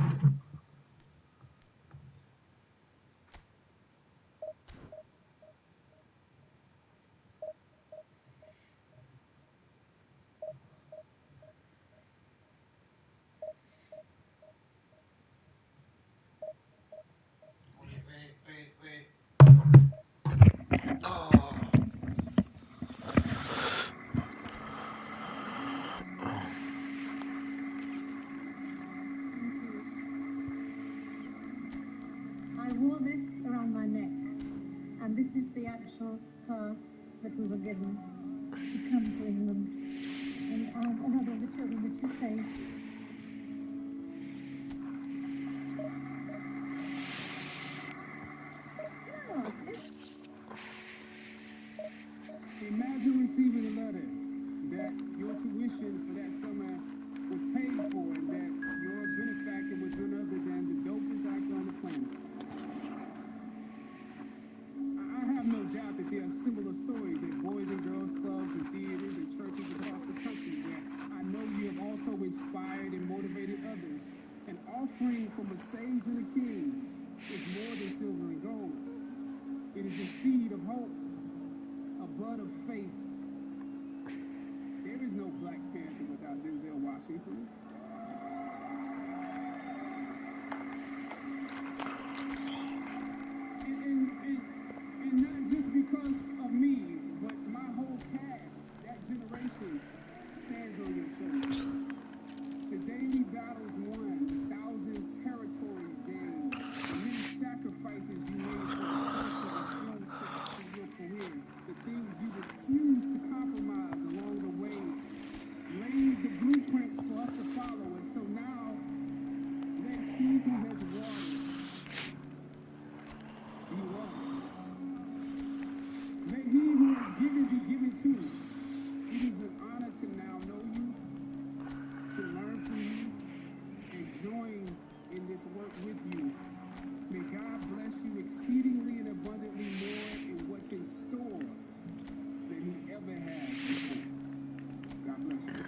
I wore this around my neck, and this is the actual pass that we were given to come to England, and another of the children which was saved. Imagine receiving a letter that your tuition for that summer was paid for and that your benefactor was none other than the dopest actor on the planet. I have no doubt that there are similar stories at boys and girls clubs and theaters and churches across the country where I know you have also inspired and motivated others. An offering from a sage and a king is more than silver and gold. It is a seed of hope, a bud of faith. There is no Black Panther without Denzel Washington. And not just because of me, but my whole cast, that generation, stands on your shoulders. The daily battles won, the 1,000 territories gained, the many sacrifices you made for the culture of film sets in your career, the things you refused to compromise along the way, laid the blueprints for us to follow. And so now, let he who has watered be watered. Let he who has given be given to you. It is an honor to now know you, to learn from you, and join in this work with you. May God bless you exceedingly and abundantly more in what's in store than he ever has before. God bless you.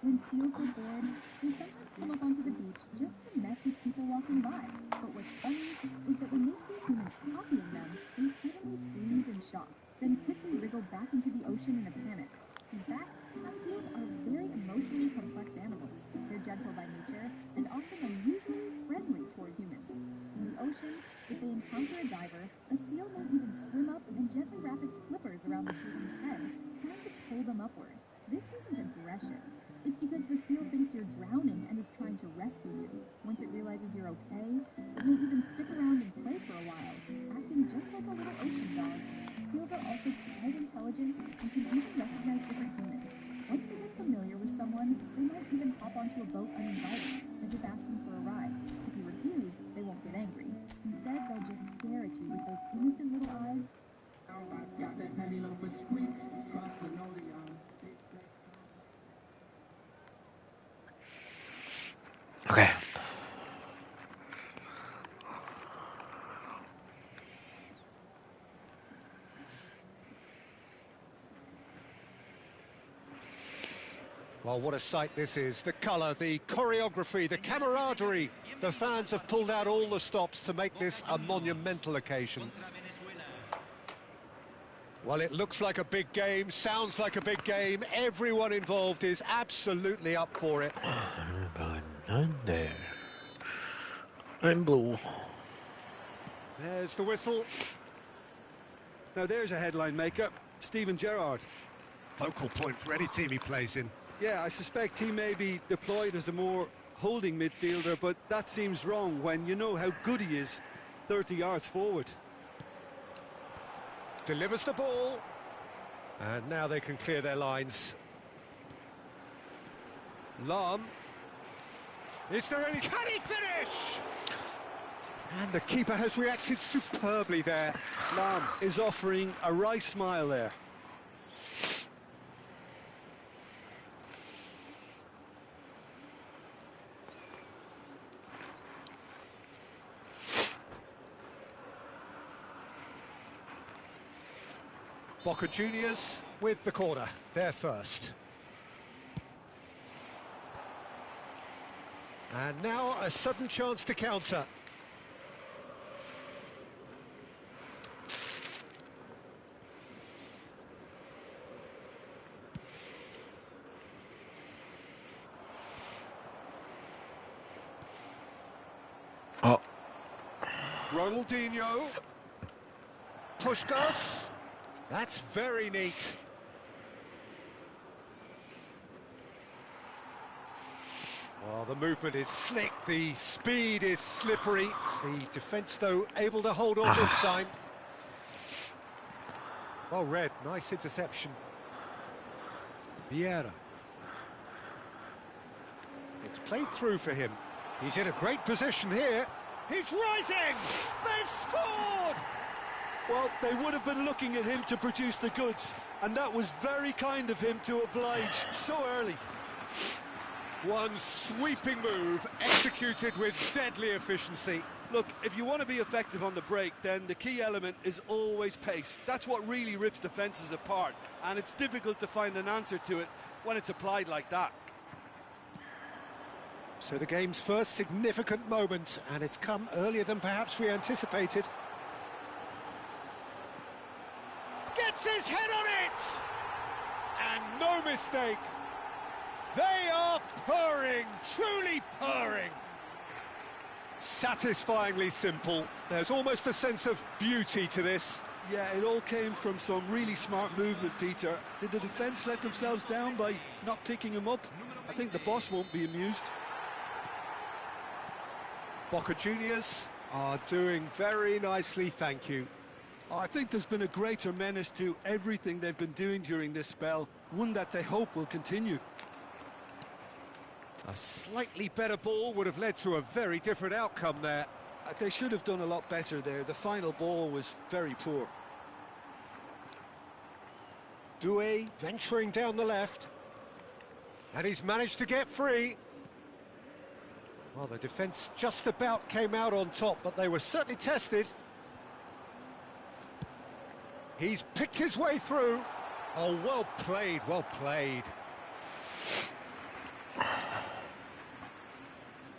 When seals get bored, they sometimes come up onto the beach just to mess with people walking by. But what's funny is that when they see humans copying them, they suddenly freeze in shock, then quickly wriggle back into the ocean in a panic. In fact, seals are very emotionally complex animals. They're gentle by nature and often unusually friendly toward humans. In the ocean, if they encounter a diver, a seal may even swim up and gently wrap its flippers around the person's head, trying to pull them upward. This isn't aggression. It's because the seal thinks you're drowning and is trying to rescue you. Once it realizes you're okay, it may even stick around and play for a while, acting just like a little ocean dog. Seals are also quite intelligent and can even recognize different humans. Once they get familiar with someone, they might even hop onto a boat uninvited, as if asking for a ride. If you refuse, they won't get angry. Instead, they'll just stare at you with those innocent little eyes. I got that penny loafer squeak, cross linoleum. Okay. Well, what a sight this is. The colour, the choreography, the camaraderie. The fans have pulled out all the stops to make this a monumental occasion. Well, it looks like a big game, sounds like a big game. Everyone involved is absolutely up for it. There. I'm blue. There's the whistle. Now there's a headline maker, Steven Gerrard. Focal point for any team he plays in. Yeah, I suspect he may be deployed as a more holding midfielder, but that seems wrong when you know how good he is 30 yards forward. Delivers the ball. And now they can clear their lines. Lam. Is there any... Can he finish? And the keeper has reacted superbly there. Lam is offering a wry smile there. Boca Juniors with the corner, they're first. And now a sudden chance to counter. Oh. Ronaldinho. Puskás. That's very neat. Well, the movement is slick, the speed is slippery. The defence, though, able to hold on this time. Well read, nice interception. Vieira. It's played through for him. He's in a great position here. He's rising! They've scored! Well, they would have been looking at him to produce the goods, and that was very kind of him to oblige so early. One sweeping move, executed with deadly efficiency. Look, if you want to be effective on the break, then the key element is always pace. That's what really rips defences apart, and it's difficult to find an answer to it when it's applied like that. So the game's first significant moment, and it's come earlier than perhaps we anticipated. Gets his head on it! And no mistake. They are purring, truly purring. Satisfyingly simple. There's almost a sense of beauty to this. Yeah, it all came from some really smart movement, Peter. Did the defence let themselves down by not picking him up? I think the boss won't be amused. Boca Juniors are doing very nicely, thank you. I think there's been a greater menace to everything they've been doing during this spell, one that they hope will continue. A slightly better ball would have led to a very different outcome there. They should have done a lot better there. The final ball was very poor. Doué venturing down the left. And he's managed to get free. Well, the defence just about came out on top, but they were certainly tested. He's picked his way through. Oh, well played, well played.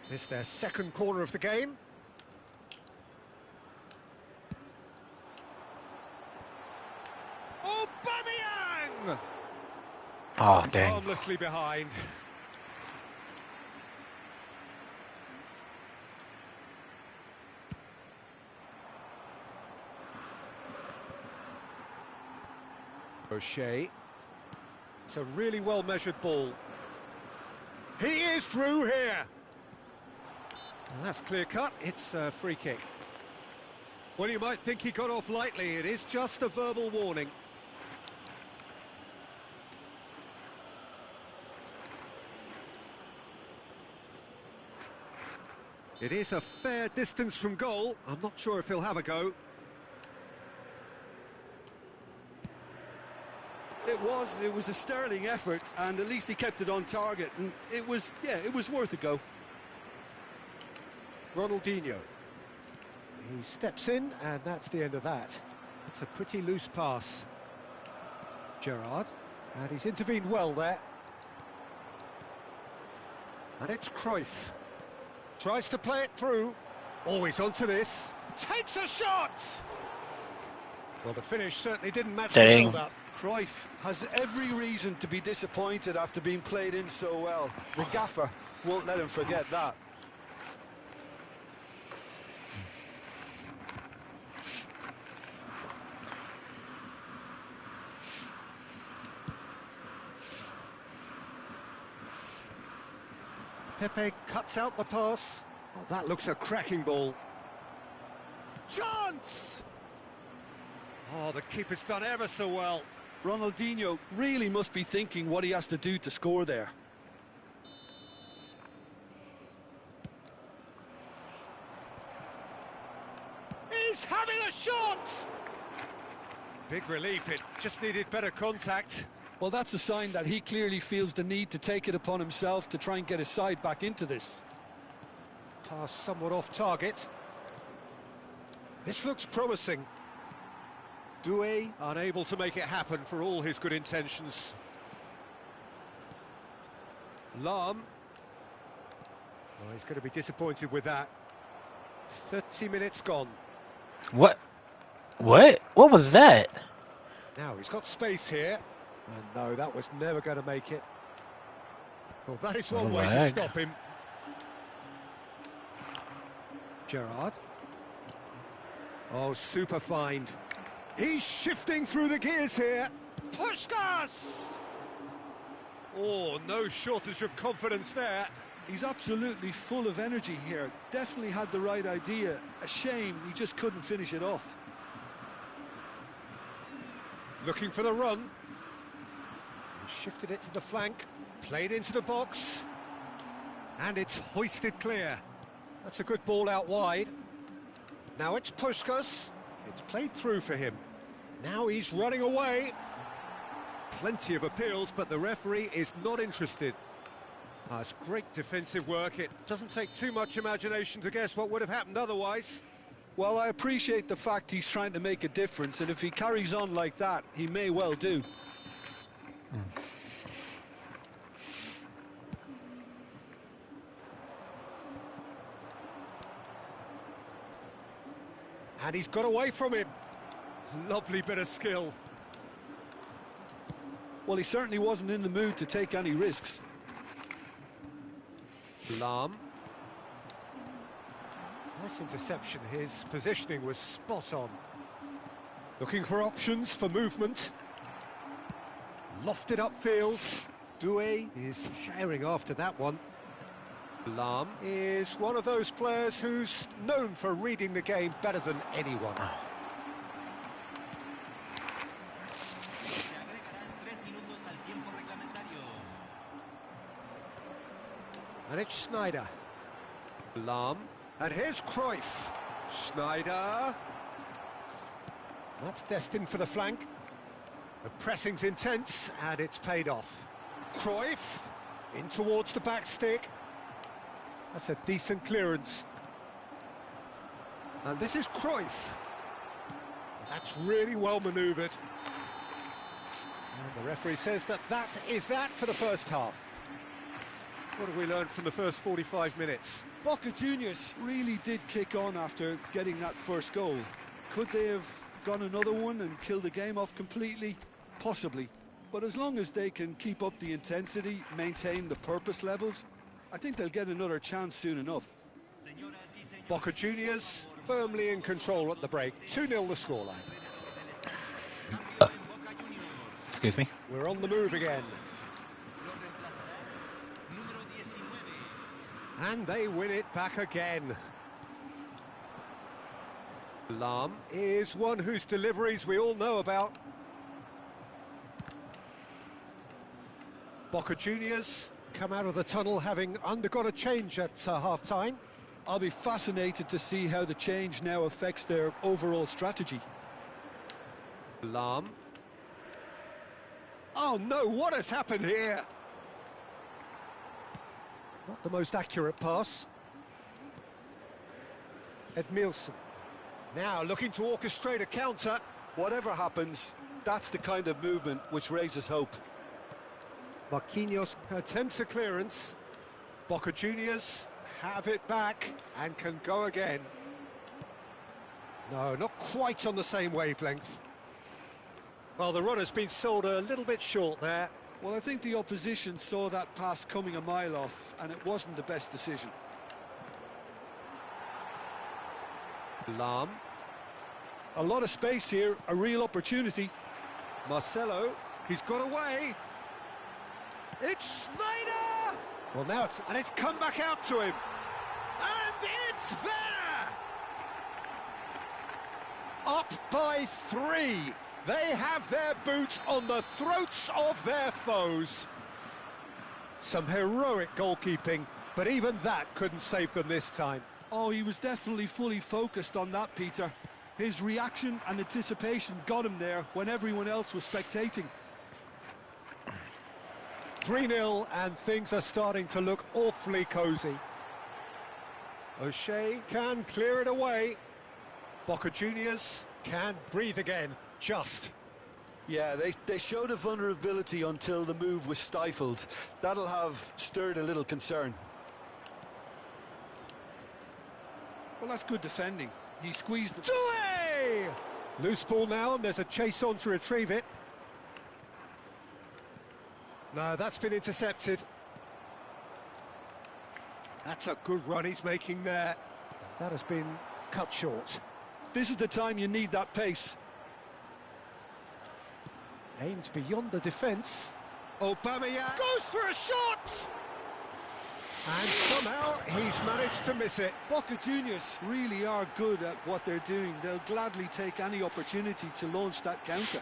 This is their second corner of the game. Aubameyang! Oh, dang. Harmlessly behind. O'Shea. It's a really well-measured ball. He is through here. Well, that's clear-cut. It's a free kick. Well, you might think he got off lightly. It is just a verbal warning. It is a fair distance from goal. I'm not sure if he'll have a go. It was a sterling effort, and at least he kept it on target, and it was worth a go. Ronaldinho. He steps in, and that's the end of that. It's a pretty loose pass. Gerrard, and he's intervened well there. And it's Cruyff. Tries to play it through. Always onto this. Takes a shot! Well, the finish certainly didn't match the Dang. build-up. Cruyff has every reason to be disappointed after being played in so well. The gaffer won't let him forget that. Pepe cuts out the pass. Oh, that looks a cracking ball. Chance! Oh, the keeper's done ever so well. Ronaldinho really must be thinking what he has to do to score there. He's having a shot! Big relief, it just needed better contact. Well, that's a sign that he clearly feels the need to take it upon himself to try and get his side back into this. Pass somewhat off target. This looks promising. Doué unable to make it happen for all his good intentions. Lahm. Oh, he's going to be disappointed with that. 30 minutes gone. What? What? What was that? Now he's got space here. And no, that was never going to make it. Well, that is one way to stop him. Gerrard. Oh, super find. He's shifting through the gears here. Puskás! Oh, no shortage of confidence there. He's absolutely full of energy here. Definitely had the right idea. A shame he just couldn't finish it off. Looking for the run. He shifted it to the flank. Played into the box. And it's hoisted clear. That's a good ball out wide. Now it's Puskás. It's played through for him. Now he's running away. Plenty of appeals, but the referee is not interested. It's great defensive work. It doesn't take too much imagination to guess what would have happened otherwise. Well, I appreciate the fact he's trying to make a difference, and if he carries on like that, he may well do. And he's got away from him. Lovely bit of skill. Well, he certainly wasn't in the mood to take any risks. Lahm. Nice interception. His positioning was spot on. Looking for options for movement. Lofted upfield. Doué is sharing after that one. Lahm is one of those players who's known for reading the game better than anyone. And it's Snyder. Lahm. And here's Cruyff. Snyder. That's destined for the flank. The pressing's intense, and it's paid off. Cruyff. In towards the back stick. That's a decent clearance. And this is Cruyff. That's really well manoeuvred. And the referee says that is that for the first half. What have we learned from the first 45 minutes? Boca Juniors really did kick on after getting that first goal. Could they have gone another one and killed the game off completely? Possibly. But as long as they can keep up the intensity, maintain the purpose levels, I think they'll get another chance soon enough. Boca Juniors firmly in control at the break. 2-0 the scoreline. Excuse me. We're on the move again. And they win it back again. Lahm is one whose deliveries we all know about. Boca Juniors come out of the tunnel having undergone a change at half-time. I'll be fascinated to see how the change now affects their overall strategy. Lahm. Oh no, what has happened here? Not the most accurate pass. Edmilson. Now looking to orchestrate a counter. Whatever happens, that's the kind of movement which raises hope. Marquinhos attempts a clearance. Boca Juniors have it back and can go again. No, not quite on the same wavelength. Well, the run has been sold a little bit short there. Well, I think the opposition saw that pass coming a mile off, and it wasn't the best decision. Lahm. A lot of space here, a real opportunity. Marcelo, he's got away. It's Snyder! Well, now it's come back out to him. And it's there! Up by 3. They have their boots on the throats of their foes. Some heroic goalkeeping, but even that couldn't save them this time. Oh, he was definitely fully focused on that, Peter. His reaction and anticipation got him there when everyone else was spectating. 3-0, and things are starting to look awfully cosy. O'Shea can clear it away. Boca Juniors can breathe again. Just. Yeah, they showed a vulnerability until the move was stifled. That'll have stirred a little concern. Well, that's good defending. He squeezed the... Toget! Loose ball now, and there's a chase on to retrieve it. No, that's been intercepted. That's a good run he's making there. That has been cut short. This is the time you need that pace. Aimed beyond the defence. Aubameyang goes for a shot! And somehow he's managed to miss it. Boca Juniors really are good at what they're doing. They'll gladly take any opportunity to launch that counter.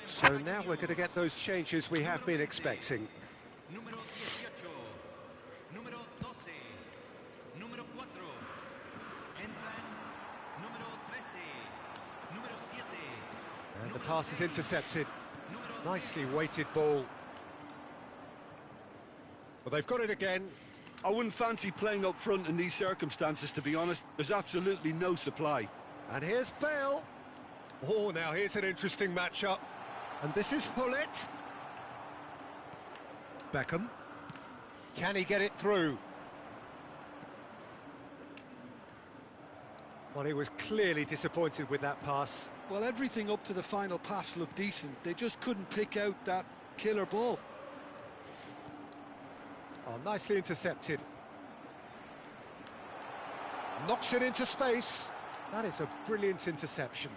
So now we're going to get those changes we have been expecting. Número 18, número 12, número 4. Entran número 13, número 7. And the pass is intercepted. Nicely weighted ball. Well, they've got it again. I wouldn't fancy playing up front in these circumstances, to be honest. There's absolutely no supply. And here's Bale. Oh, now here's an interesting matchup. And this is Hullet. Beckham. Can he get it through? Well, he was clearly disappointed with that pass. Well, everything up to the final pass looked decent. They just couldn't pick out that killer ball. Oh, nicely intercepted. Knocks it into space. That is a brilliant interception.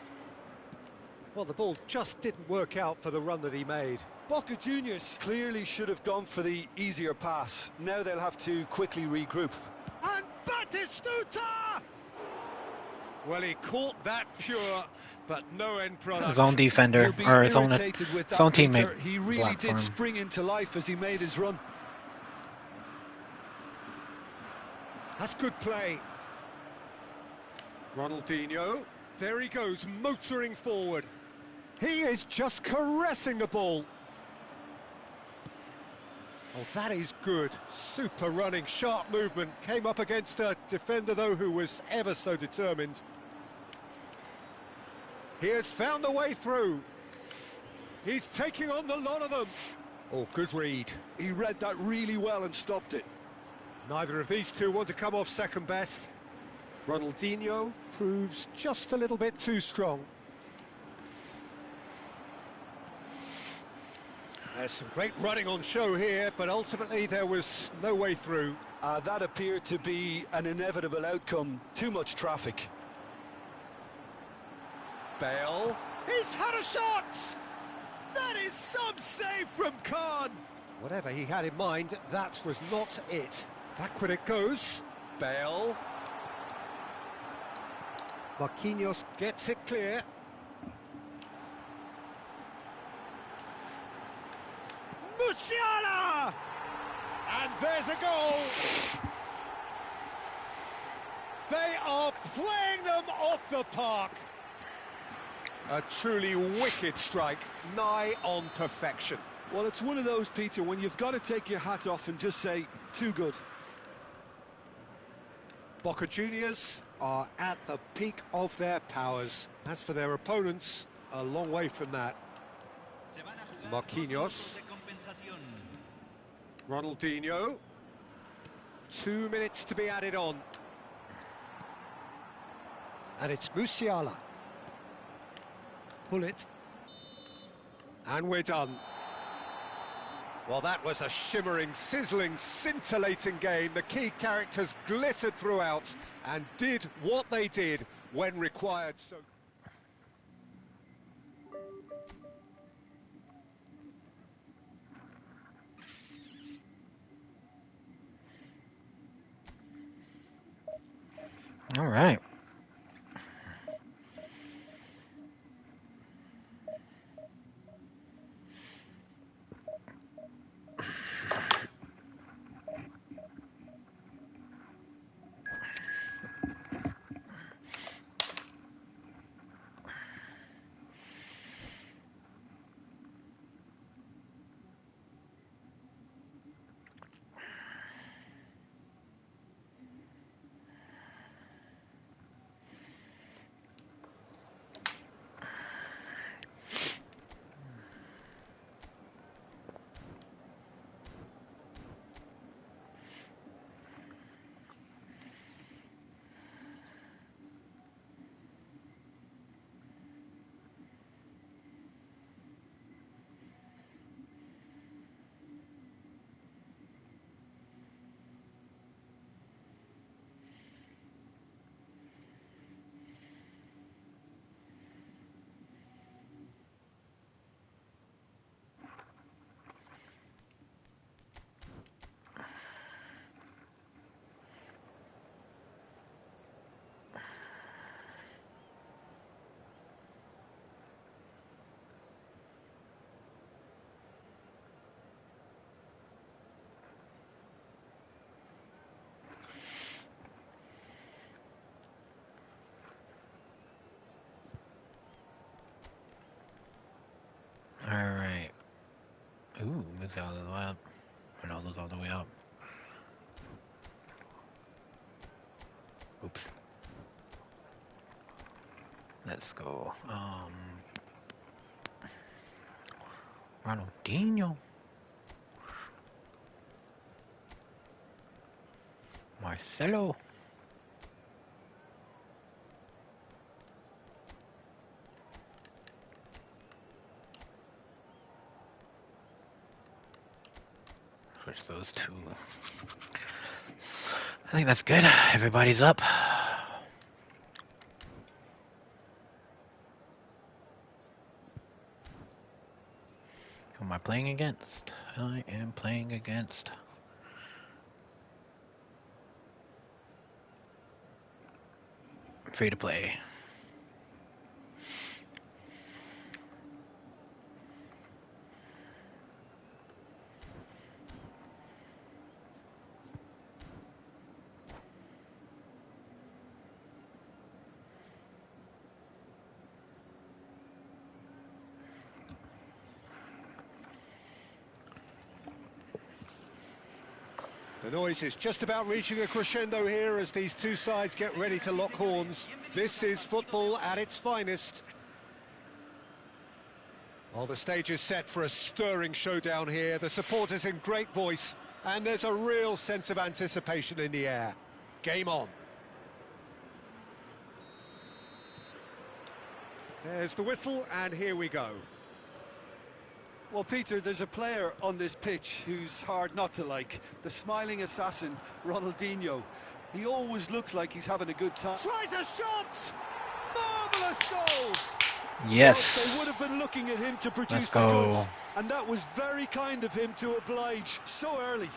Well, the ball just didn't work out for the run that he made. Boca Juniors clearly should have gone for the easier pass. Now they'll have to quickly regroup. And Batistuta! Well, he caught that pure, but no end product. His own defender, He'll be or his own irritated with that, teammate. Peter. He really blocked did for him. spring into life as he made his run. That's good play. Ronaldinho, there he goes, motoring forward. He is just caressing the ball. Oh, that is good. Super running, sharp movement. Came up against a defender, though, who was ever so determined. He has found a way through. He's taking on the lot of them. Oh, good read. He read that really well and stopped it. Neither of these two want to come off second best. Ronaldinho proves just a little bit too strong. There's some great running on show here, but ultimately there was no way through. That appeared to be an inevitable outcome. Too much traffic. Bale. He's had a shot! That is some save from Khan! Whatever he had in mind, that was not it. Backward it goes. Bale. Marquinhos gets it clear. Musiala! And there's a goal! They are playing them off the park. A truly wicked strike, nigh on perfection. Well, it's one of those, Peter, when you've got to take your hat off and just say, too good. Boca Juniors are at the peak of their powers. As for their opponents, a long way from that. Marquinhos. Ronaldinho. 2 minutes to be added on. And it's Musiala. Pull it. And we're done. Well, that was a shimmering, sizzling, scintillating game. The key characters glittered throughout and did what they did when required. So. All right. Lose all the way up. Or no, lose all the way up. Oops. Let's go. Ronaldinho. Marcelo. Switch those two. I think that's good. Everybody's up. Who am I playing against? I am playing against free to play. The noise is just about reaching a crescendo here as these two sides get ready to lock horns. This is football at its finest. Well, the stage is set for a stirring showdown here. The supporters in great voice, and there's a real sense of anticipation in the air. Game on. There's the whistle, and here we go. Well, Peter, there's a player on this pitch who's hard not to like. The smiling assassin, Ronaldinho. He always looks like he's having a good time. Tries a shot! Marvellous goal! Yes. Well, they would have been looking at him to produce Let's the go. goods. And that was very kind of him to oblige so early.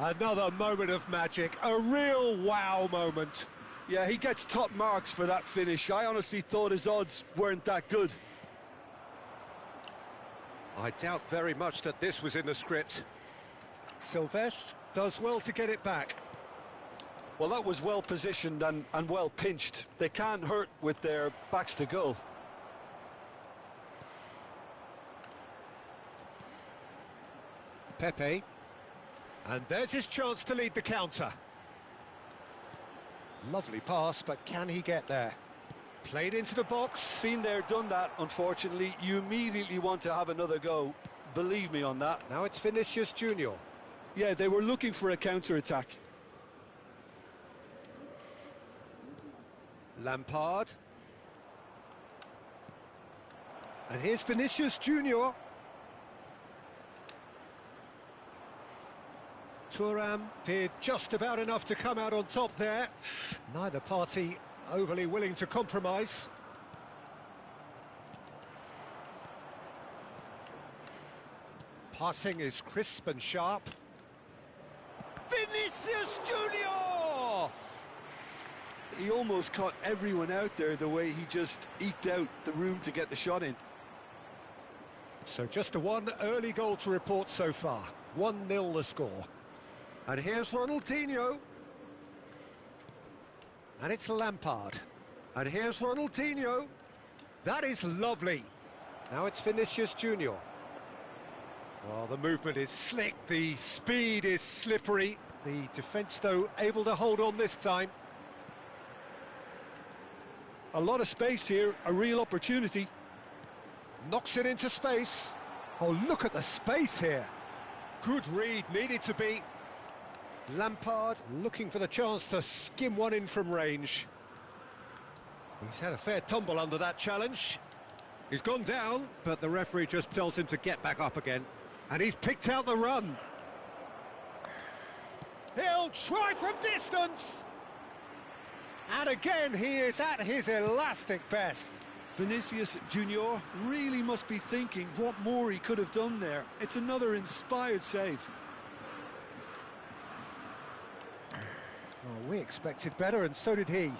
Another moment of magic, a real wow moment. Yeah, he gets top marks for that finish. I honestly thought his odds weren't that good. I doubt very much that this was in the script. Silvestre does well to get it back. Well, that was well positioned and well pinched. They can't hurt with their backs to goal. Pepe. And there's his chance to lead the counter. Lovely pass, but can he get there? Played into the box. Been there, done that, unfortunately. You immediately want to have another go. Believe me on that. Now it's Vinicius Junior. Yeah, they were looking for a counter-attack. Lampard. And here's Vinicius Junior. Thuram did just about enough to come out on top there. Neither party overly willing to compromise. Passing is crisp and sharp. Vinicius Junior! He almost caught everyone out there the way he just eked out the room to get the shot in. So just a one early goal to report so far. 1-0 the score. And here's Ronaldinho. And it's Lampard. And here's Ronaldinho. That is lovely. Now it's Vinicius Junior. Well, the movement is slick, the speed is slippery. The defence, though, able to hold on this time. A lot of space here, a real opportunity. Knocks it into space. Oh, look at the space here. Good read, needed to be. Lampard looking for the chance to skim one in from range. He's had a fair tumble under that challenge. He's gone down, but the referee just tells him to get back up again. And he's picked out the run. He'll try from distance. And again, he is at his elastic best. Vinicius Junior really must be thinking what more he could have done there. It's another inspired save. Well, we expected better, and so did he.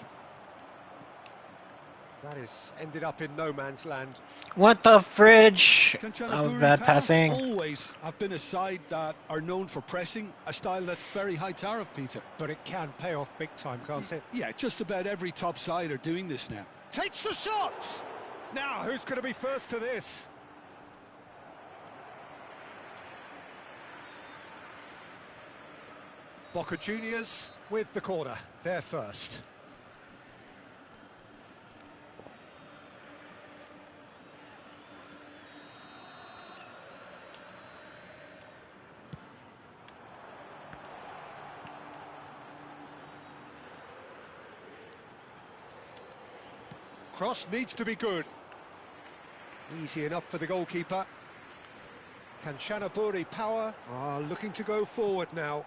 That has ended up in no man's land. What the fridge? That was Kanchanaburi bad Pal passing. always have been a side that are known for pressing, a style that's very high tariff, Peter. But it can pay off big time, can't it? Yeah, just about every top side are doing this now. Takes the shot! Now, who's going to be first to this? Boca Juniors with the corner, they're first. Cross needs to be good. Easy enough for the goalkeeper. Kanchanaburi Power are looking to go forward now.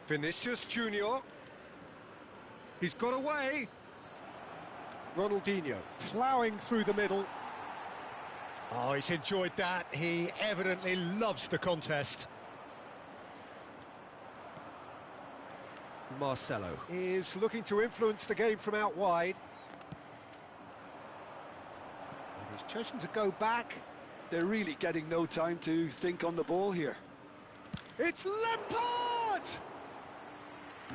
Vinicius Junior. He's got away. Ronaldinho ploughing through the middle. Oh, he's enjoyed that. He evidently loves the contest. Marcelo is looking to influence the game from out wide. And he's chosen to go back. They're really getting no time to think on the ball here. It's Lampard!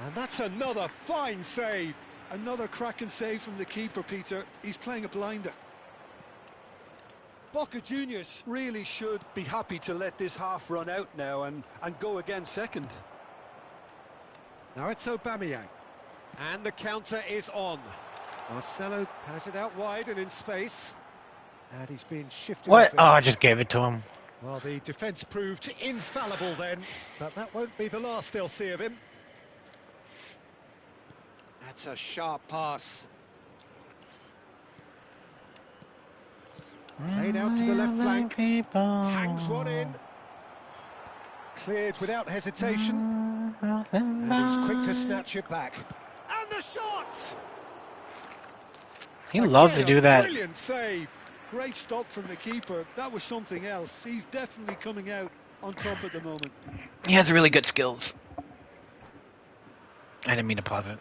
And that's another fine save. Another cracking save from the keeper, Peter. He's playing a blinder. Boca Juniors really should be happy to let this half run out now and go again second. Now it's Aubameyang. And the counter is on. Marcelo has it out wide and in space. And he's been shifted. What? Oh, I just gave it to him. Well, the defence proved infallible then, but that won't be the last they'll see of him. That's a sharp pass. Played out to the left flank. Hangs one in. Cleared without hesitation. And he's quick to snatch it back. And the shot! He loves to do that. Brilliant save. Great stop from the keeper. That was something else. He's definitely coming out on top at the moment. He has really good skills. I didn't mean to pause it.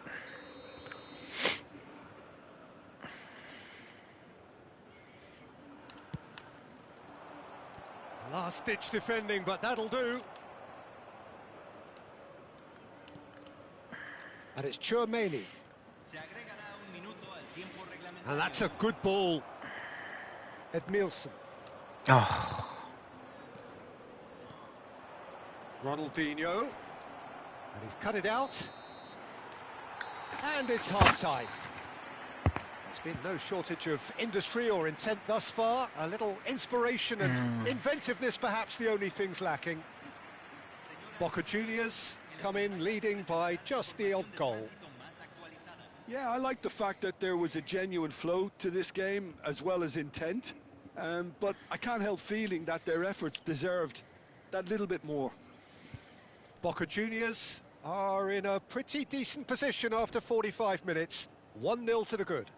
Last-ditch defending, but that'll do. And it's Chouameni. And that's a good ball. Edmilson. Oh. Ronaldinho. And he's cut it out. And it's half-time. There's been no shortage of industry or intent thus far. A little inspiration and inventiveness, perhaps the only things lacking. Boca Juniors come in leading by just the odd goal. Yeah, I like the fact that there was a genuine flow to this game as well as intent. But I can't help feeling that their efforts deserved that little bit more. Boca Juniors are in a pretty decent position after 45 minutes. 1-0 to the good.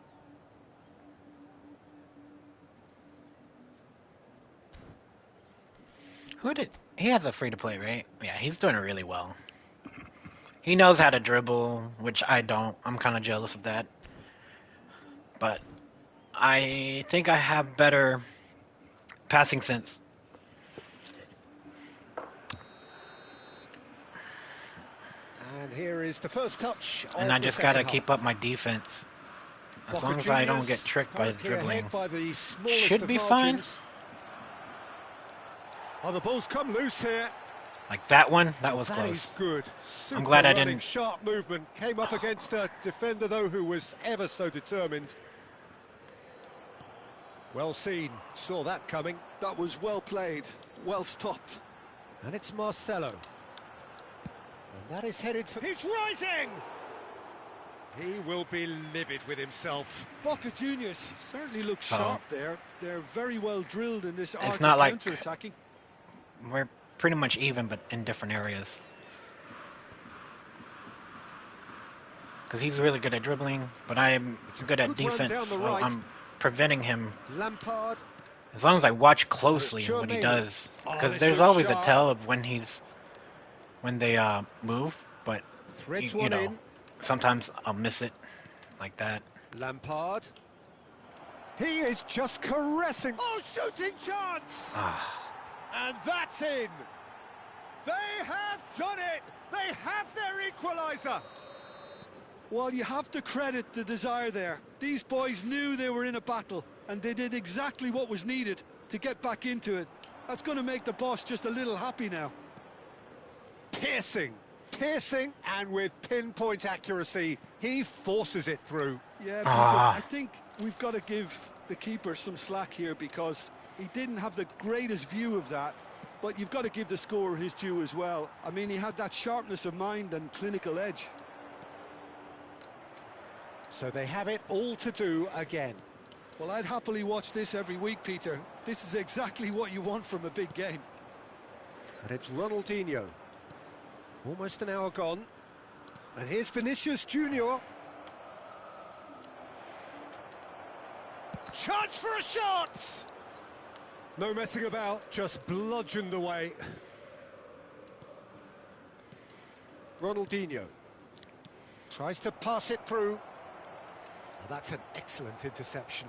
He has a free-to-play, right? Yeah, he's doing it really well. He knows how to dribble, which I don't. I'm kind of jealous of that. But I think I have better passing sense. And here is the first touch. And I just got to keep up my defense. As long as I don't get tricked by the dribbling. Should be fine. Oh, the ball's come loose here. Like that one, that was That close. is good. Super I'm glad I running, didn't. Sharp movement. Came up against a defender, though, who was ever so determined. Well seen. Saw that coming. That was well played, well stopped. And it's Marcelo. And that is headed for... He's rising! He will be livid with himself. Boca Juniors certainly look sharp there. They're very well drilled in this art It's not of like counter-attacking. we're pretty much even, but in different areas. Because he's really good at dribbling, but I'm good at defense, so I'm preventing him. Lampard. As long as I watch closely what he does, because there's always a tell of when they move, but you know, sometimes I'll miss it like that. Lampard. He is just caressing. Oh, shooting chance! And that's in. They have done it. They have their equaliser. Well, you have to credit the desire there. These boys knew they were in a battle, and they did exactly what was needed to get back into it. That's going to make the boss just a little happy now. Piercing, and with pinpoint accuracy, he forces it through. Yeah, Peter, Ah. I think we've got to give the keeper some slack here because he didn't have the greatest view of that, but you've got to give the scorer his due as well. I mean, he had that sharpness of mind and clinical edge. So they have it all to do again. Well, I'd happily watch this every week, Peter. This is exactly what you want from a big game. And it's Ronaldinho. Almost an hour gone. And here's Vinicius Junior. Chance for a shot! No messing about, just bludgeoned away. Ronaldinho tries to pass it through. Oh, that's an excellent interception.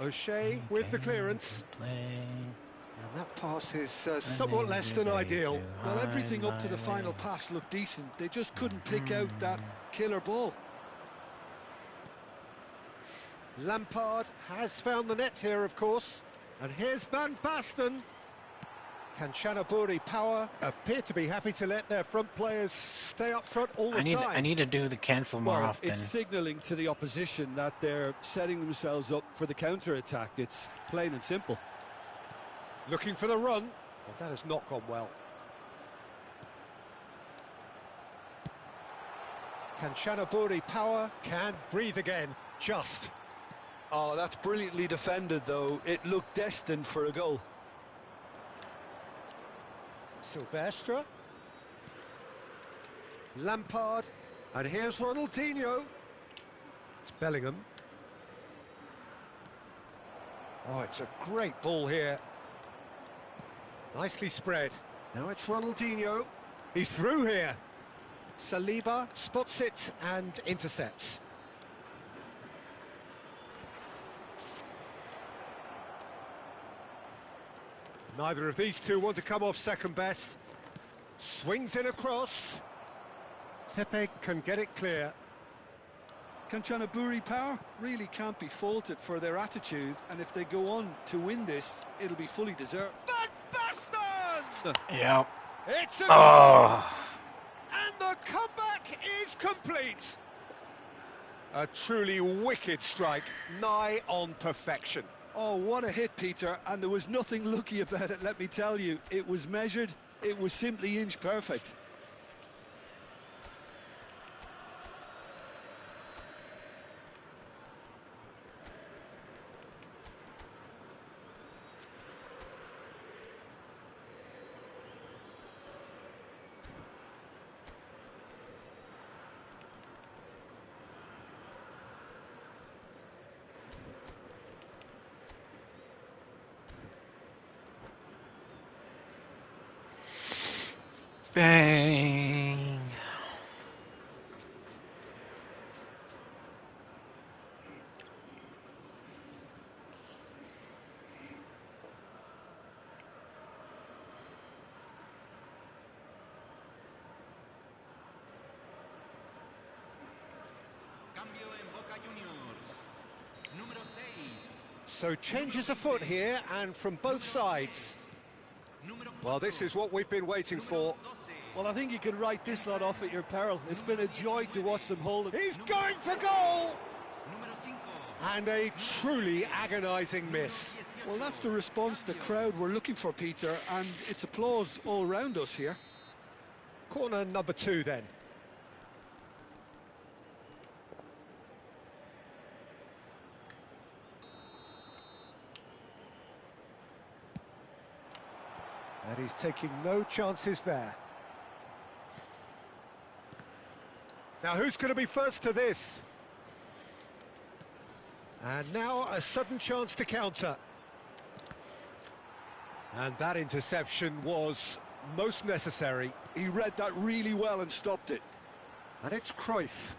O'Shea with the clearance. And that pass is somewhat less than ideal. Well, everything up to the final pass looked decent. They just couldn't pick out that killer ball. Lampard has found the net here, of course. And here's Van Basten. Can Chanaburi Power appear to be happy to let their front players stay up front all the time? I need to do the cancel more Well, often. it's signalling to the opposition that they're setting themselves up for the counter-attack. It's plain and simple. Looking for the run. Well, that has not gone well. Can Chanaburi Power can breathe again. Just. Oh, that's brilliantly defended, though. It looked destined for a goal. Silvestre. Lampard. And here's Ronaldinho. It's Bellingham. Oh, it's a great ball here. Nicely spread. Now it's Ronaldinho. He's through here. Saliba spots it and intercepts. Neither of these two want to come off second best. Swings in across. Pepe can get it clear. Kanchanaburi Power really can't be faulted for their attitude, and if they go on to win this, it'll be fully deserved. Van Basten! Yep. It's a Oh. and the comeback is complete. A truly wicked strike, nigh on perfection. Oh, what a hit, Peter, and there was nothing lucky about it, let me tell you. It was measured, it was simply inch perfect. Bang. Cambio en Boca Juniors. Número 6. So changes afoot here, and from both sides. Número 4. Well, this is what we've been waiting for. 12. Well, I think you can write this lot off at your peril. It's been a joy to watch them hold it. He's going for goal! Número 5. And a truly agonising miss. Well, that's the response the crowd were looking for, Peter, and it's applause all round us here. Corner number 2 then. And he's taking no chances there. Now, who's going to be first to this? And now a sudden chance to counter. And that interception was most necessary. He read that really well and stopped it. And it's Cruyff.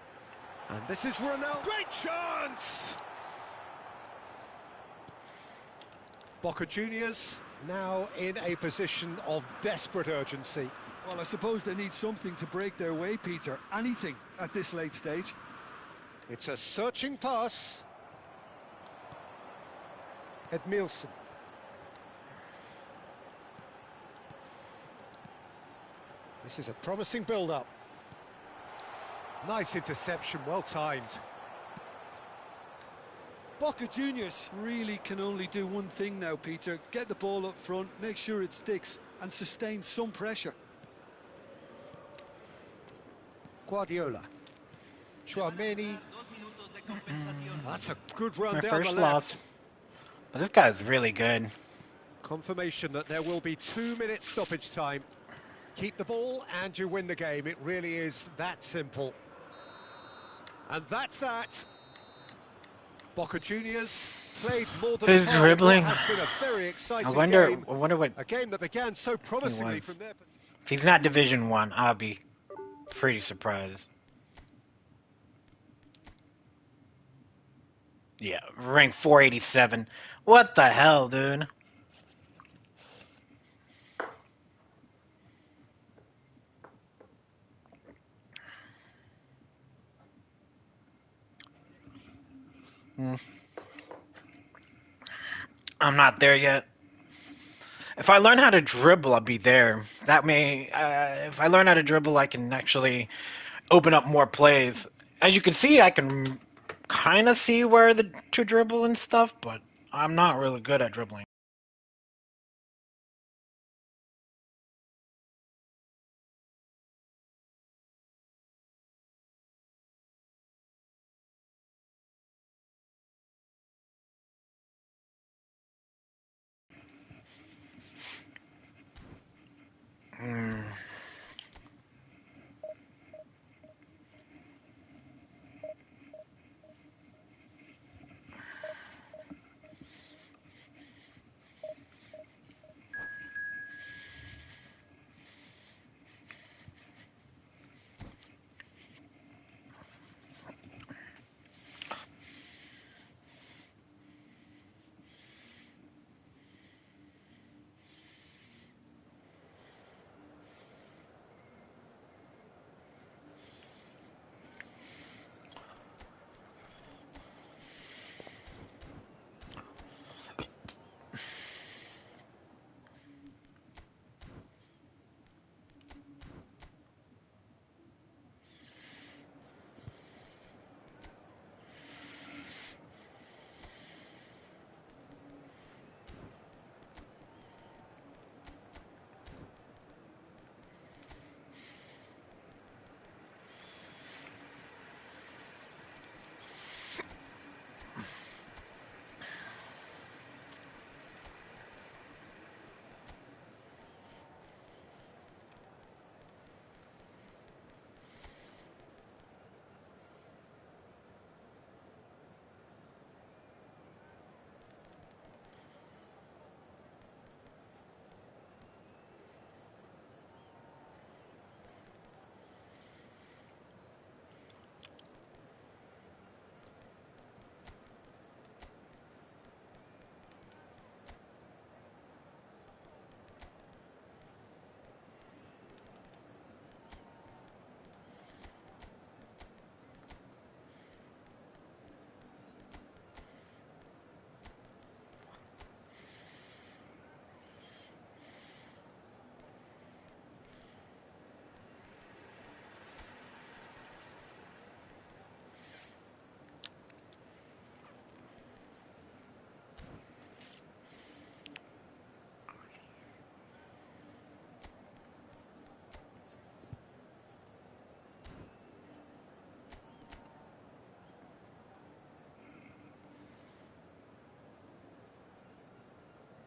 And this is Ronaldo. Great chance! Boca Juniors now in a position of desperate urgency. Well, I suppose they need something to break their way, Peter. Anything at this late stage. It's a searching pass. Edmilson. This is a promising build-up. Nice interception, well timed. Boca Juniors really can only do one thing now, Peter. Get the ball up front, make sure it sticks, and sustain some pressure. Guardiola. Chouameni. That's a good run My down first the left. loss. But this guy's really good. Confirmation that there will be 2 minutes stoppage time. Keep the ball and you win the game. It really is that simple. And that's that. Boca Juniors played more than Who's part in dribbling? what has been a very exciting I wonder game. what A game that began so promisingly was. from there. if he's not Division 1, I'll be pretty surprised. Yeah, rank 487. What the hell, dude? I'm not there yet. If I learn how to dribble, I'll be there. That may, if I learn how to dribble, I can actually open up more plays. As you can see, I can kind of see where to dribble and stuff, but I'm not really good at dribbling. Hmm.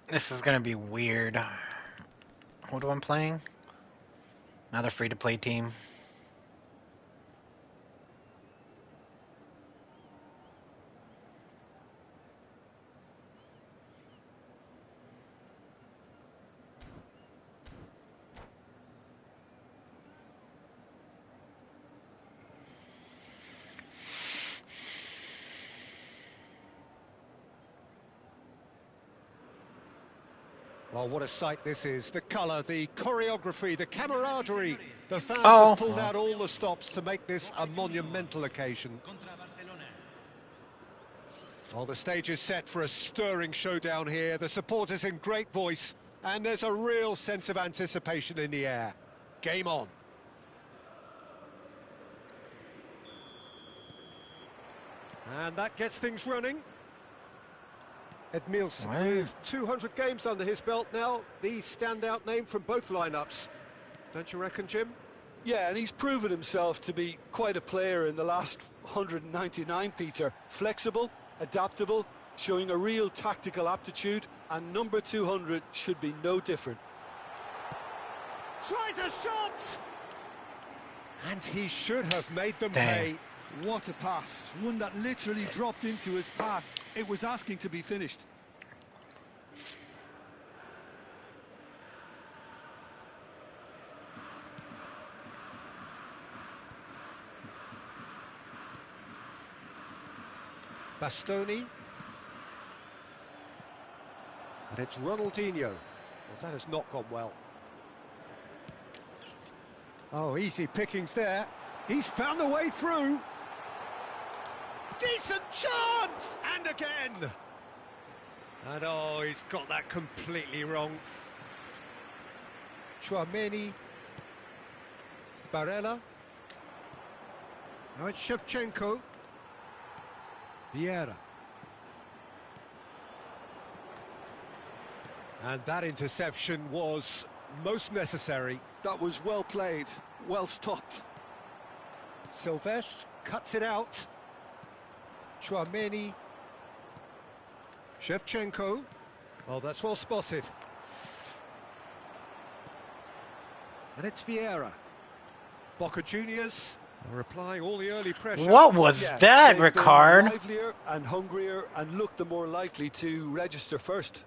This is gonna be weird. What am I playing? Another free-to-play team. Well, what a sight this is. The colour, the choreography, the camaraderie. The fans Oh. have pulled out all the stops to make this a monumental occasion. Well, the stage is set for a stirring showdown here. The supporters in great voice, and there's a real sense of anticipation in the air. game on. And that gets things running. Edmilson Wow. with 200 games under his belt now, the standout name from both lineups. Don't you reckon, Jim? Yeah, and he's proven himself to be quite a player in the last 199, Peter. Flexible, adaptable, showing a real tactical aptitude, and number 200 should be no different. Tries a shot! And he should have made them Dang. pay. What a pass, one that literally dropped into his path. It was asking to be finished. Bastoni. And it's Ronaldinho. Well, that has not gone well. Oh, easy pickings there. He's found the way through. Decent chance! And again! And oh, he's got that completely wrong. Chouameni. Barella. Now it's Shevchenko. Vieira. And that interception was most necessary. That was well played, well stopped. Silvestre cuts it out. Chouameni. Shevchenko. Oh, that's well spotted. And it's Vieira. Boca Juniors are applying all the early pressure. What was Yeah, that, they've been Ricard? livelier and hungrier and looked the more likely to register first.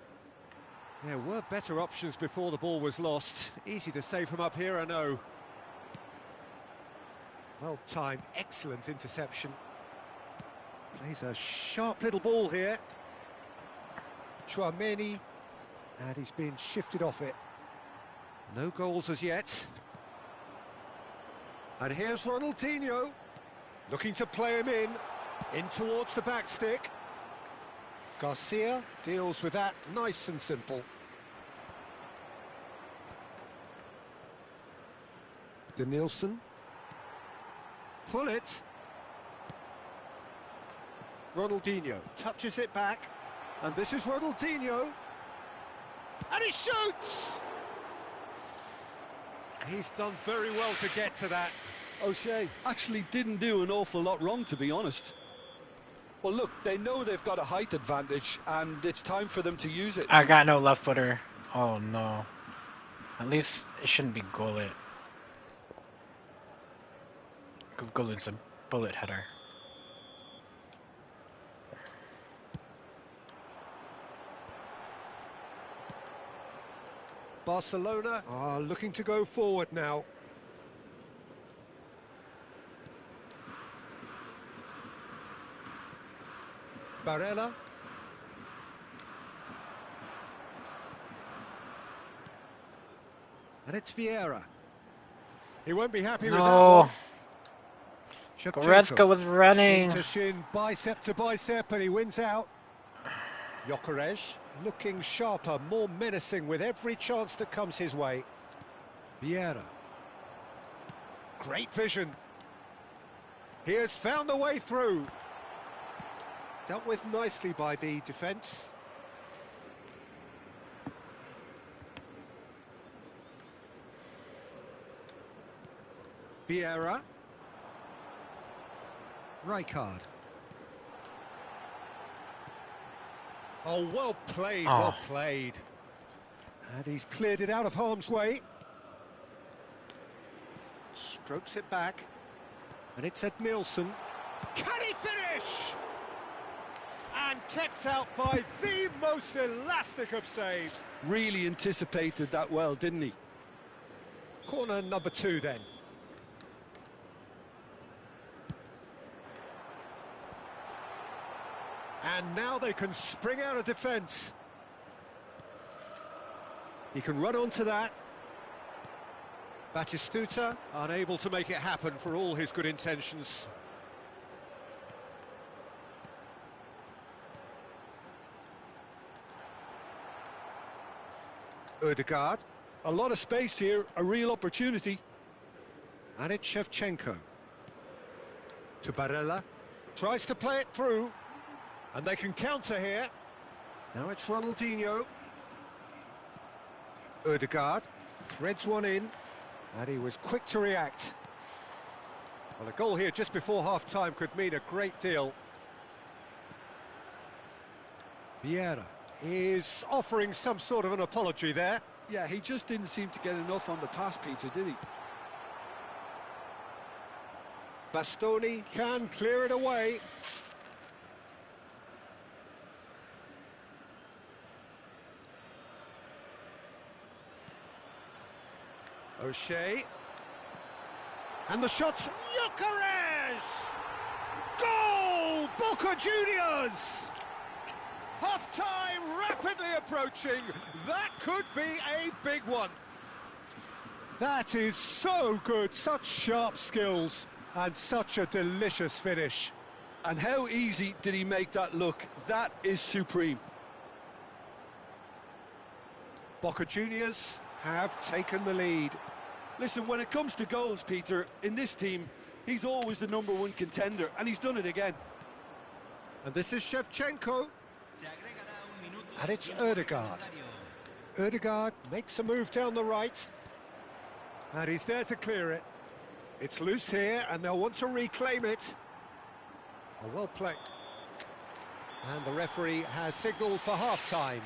There were better options before the ball was lost. Easy to say from up here, I know. Well timed, excellent interception. Plays a sharp little ball here. Chouameni, and he's been shifted off it. No goals as yet. And here's Ronaldinho, looking to play him in towards the back stick. Garcia deals with that nice and simple. Denilson. Pullet. Ronaldinho touches it back. And this is Ronaldinho. And he shoots! He's done very well to get to that. O'Shea actually didn't do an awful lot wrong, to be honest. Well, look, they know they've got a height advantage, and it's time for them to use it. I got no left footer. Oh no. At least it shouldn't be Gullit. Because Gullit's a bullet header. Barcelona are looking to go forward now. Barella. And it's Vieira. He won't be happy with that No. one. Shevchenko. Goretzka was running. Shin to shin, bicep to bicep, and he wins out. Gyökeres looking sharper, more menacing with every chance that comes his way. Vieira. Great vision. He has found the way through. Dealt with nicely by the defence. Vieira. Rijkaard. Oh, well played, well played. And he's cleared it out of harm's way. Strokes it back. And it's Edmilson. Can he finish? And kept out by the most elastic of saves. Really anticipated that well, didn't he? Corner number 2 then. And now they can spring out of defence. He can run onto that. Batistuta unable to make it happen for all his good intentions. Ødegaard. A lot of space here, a real opportunity. And it's Shevchenko. To Barella. Tries to play it through. And they can counter here. Now it's Ronaldinho. Ødegaard threads one in. And he was quick to react. Well, a goal here just before half-time could mean a great deal. Vieira is offering some sort of an apology there. Yeah, he just didn't seem to get enough on the pass, Peter, did he? Bastoni can clear it away. O'Shea. And the shot's Gyökeres! Goal! Boca Juniors! Half-time rapidly approaching. That could be a big one. That is so good. Such sharp skills and such a delicious finish. And how easy did he make that look? That is supreme. Boca Juniors have taken the lead. Listen, when it comes to goals, Peter, in this team, he's always the #1 contender, and he's done it again. And this is Shevchenko. Se agregará un minuto. And it's Ødegaard. Ødegaard makes a move down the right. And he's there to clear it. It's loose here, and they'll want to reclaim it. Oh, well played. And the referee has signalled for half-time.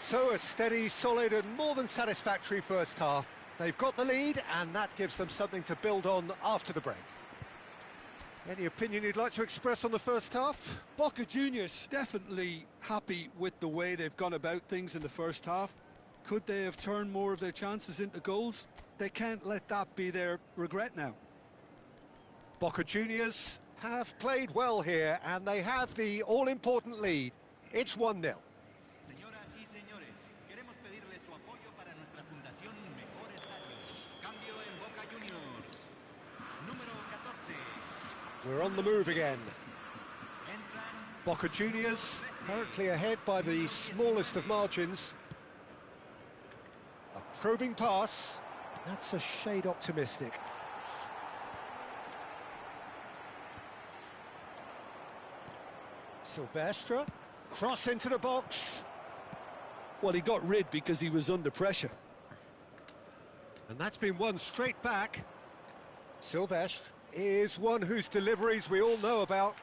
So a steady, solid and more than satisfactory first half. They've got the lead, and that gives them something to build on after the break. Any opinion you'd like to express on the first half? Boca Juniors definitely happy with the way they've gone about things in the first half. Could they have turned more of their chances into goals? They can't let that be their regret now. Boca Juniors have played well here, and they have the all-important lead. It's 1-0. Señoras y señores, queremos pedirles su apoyo para nuestra fundación Mejor Estadios. Cambio en Boca Juniors. Número 14. We're on the move again. Entran Boca Juniors currently ahead by the smallest of margins. A probing pass. That's a shade optimistic. Silvestre. Cross into the box. Well, he got rid because he was under pressure. And that's been won straight back. Silvestre is one whose deliveries we all know about.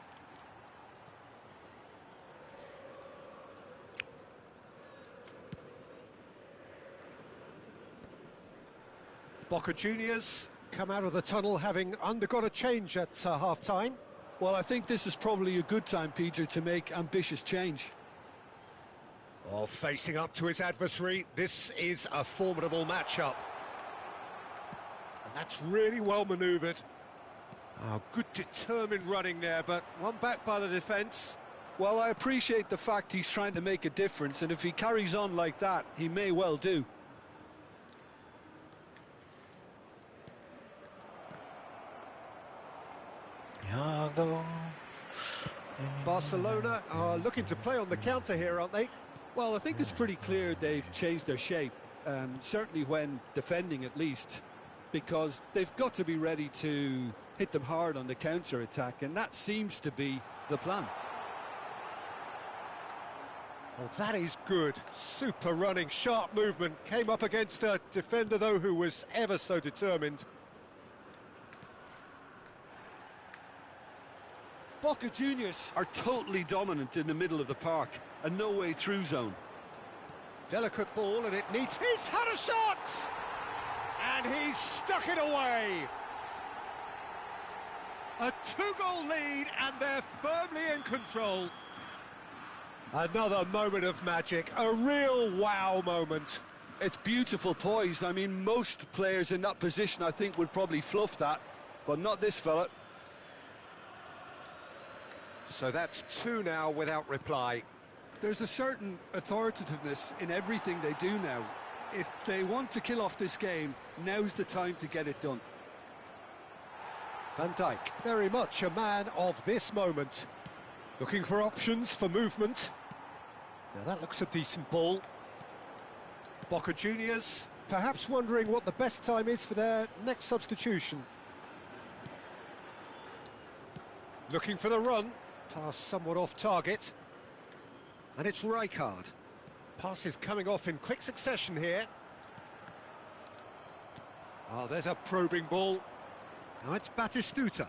Boca Juniors come out of the tunnel having undergone a change at half-time. Well, I think this is probably a good time, Peter, to make ambitious change. Oh, facing up to his adversary, this is a formidable matchup. And that's really well manoeuvred. Oh, good determined running there, but one back by the defence. Well, I appreciate the fact he's trying to make a difference, and if he carries on like that, he may well do. Barcelona are looking to play on the counter here, aren't they? Well, I think it's pretty clear they've changed their shape, certainly when defending at least, because they've got to be ready to hit them hard on the counter-attack, and that seems to be the plan. Oh, that is good. Super running, sharp movement. Came up against a defender, though, who was ever so determined. Boca Juniors are totally dominant in the middle of the park, a no-way through zone. Delicate ball, and it needs... He's had a shot! And he's stuck it away! A two-goal lead, and they're firmly in control. Another moment of magic, a real wow moment. It's beautiful poise. I mean, most players in that position, I think, would probably fluff that, but not this fella. So that's two now without reply. There's a certain authoritativeness in everything they do now. If they want to kill off this game, now's the time to get it done. Van Dijk, very much a man of this moment. Looking for options for movement. Now that looks a decent ball. Boca Juniors Perhaps wondering what the best time is for their next substitution. Looking for the run. Pass somewhat off target. And it's Rijkaard. Passes coming off in quick succession here. Oh, there's a probing ball. Now it's Batistuta.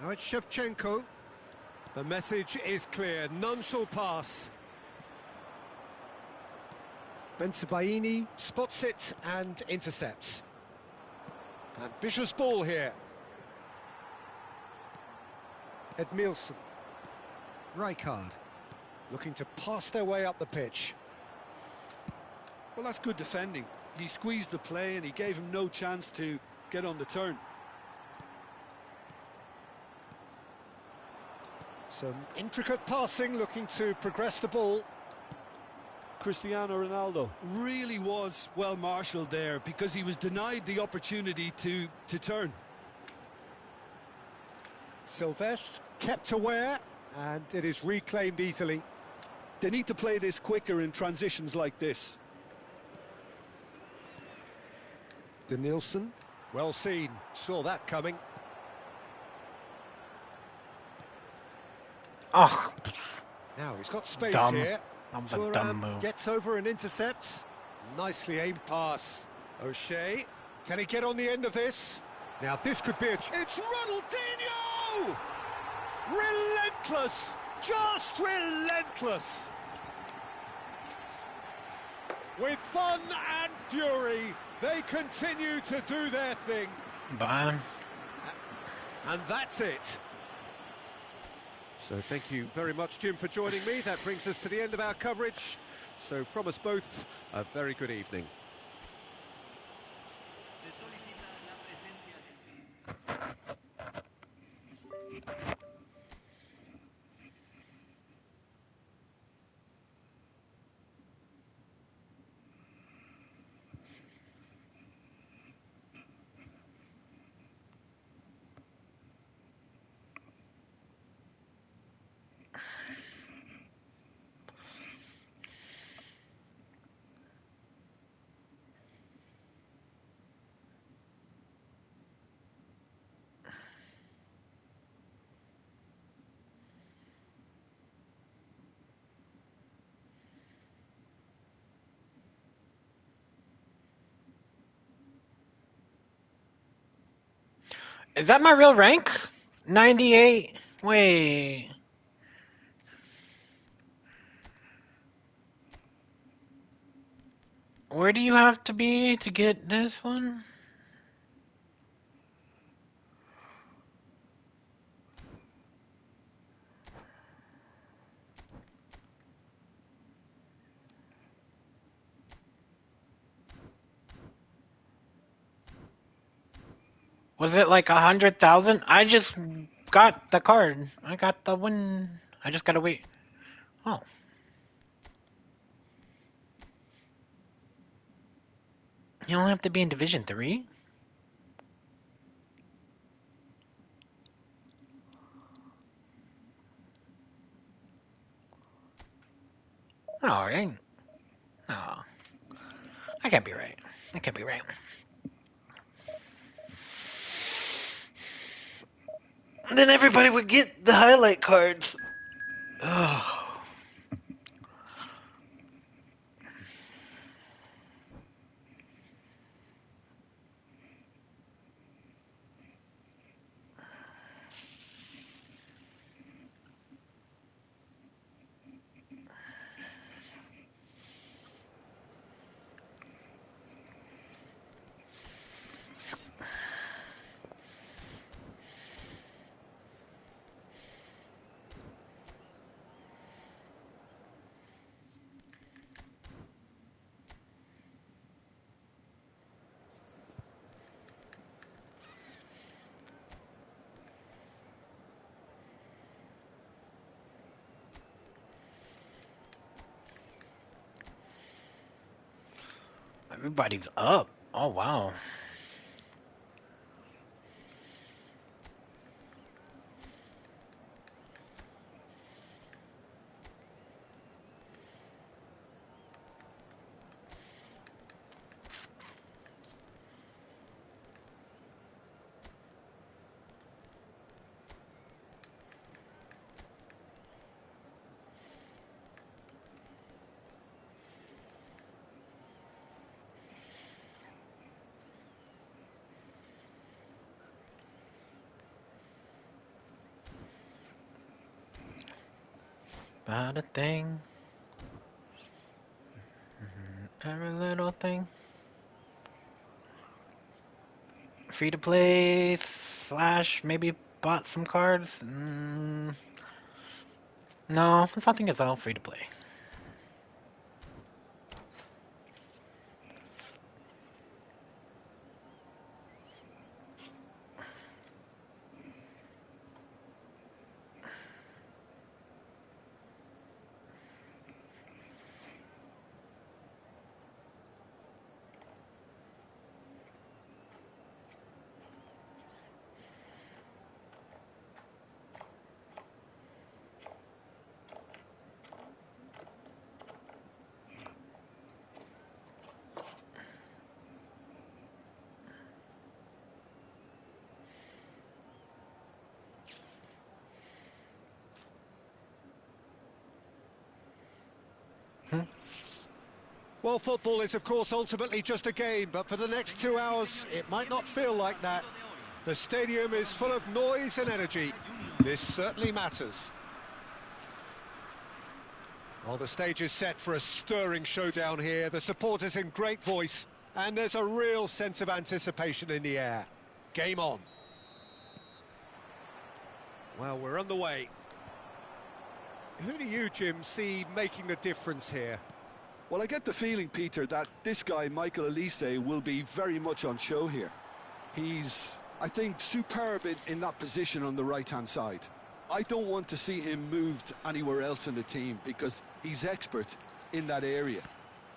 Now it's Shevchenko. The message is clear. None shall pass. Bensebaini spots it and intercepts. Ambitious ball here. Edmilson. Rijkaard. Looking to pass their way up the pitch. Well, that's good defending. He squeezed the play and he gave him no chance to get on the turn. Some intricate passing, looking to progress the ball. Cristiano Ronaldo really was well marshalled there because he was denied the opportunity to turn. Silvestre kept aware, and it is reclaimed easily. They need to play this quicker in transitions like this. Denilson, well seen, saw that coming. Oh, Now he's got space Dumb. here. that was a dumb Thuram move. gets over and intercepts. Nicely aimed pass. O'Shea, can he get on the end of this? Now this could be it's Ronaldinho! Relentless! Just relentless! With fun and fury, they continue to do their thing. Bye. And that's it. So thank you very much, Jim, for joining me. That brings us to the end of our coverage. So from us both, a very good evening. Se solicita la presencia del... Is that my real rank? 98? Wait. Where do you have to be to get this one? Was it like 100,000? I just got the card. I got the win. I just gotta wait. Oh. You don't have to be in Division 3? Alright. Oh. I can't be right. I can't be right. Then everybody would get the highlight cards. Oh. Everybody's up. Oh, wow. About a thing. Every little thing. Free to play / maybe bought some cards. No, I think it's all free to play. Well, football is, of course, ultimately just a game, but for the next 2 hours, it might not feel like that. The stadium is full of noise and energy. This certainly matters. Well, the stage is set for a stirring showdown here. The supporters in great voice, and there's a real sense of anticipation in the air. Game on. Well, we're on the way. Who do you, Jim, see making the difference here? Well, I get the feeling, Peter, that this guy, Michael Elise, will be very much on show here. He's, I think, superb in that position on the right-hand side. I don't want to see him moved anywhere else in the team because he's expert in that area.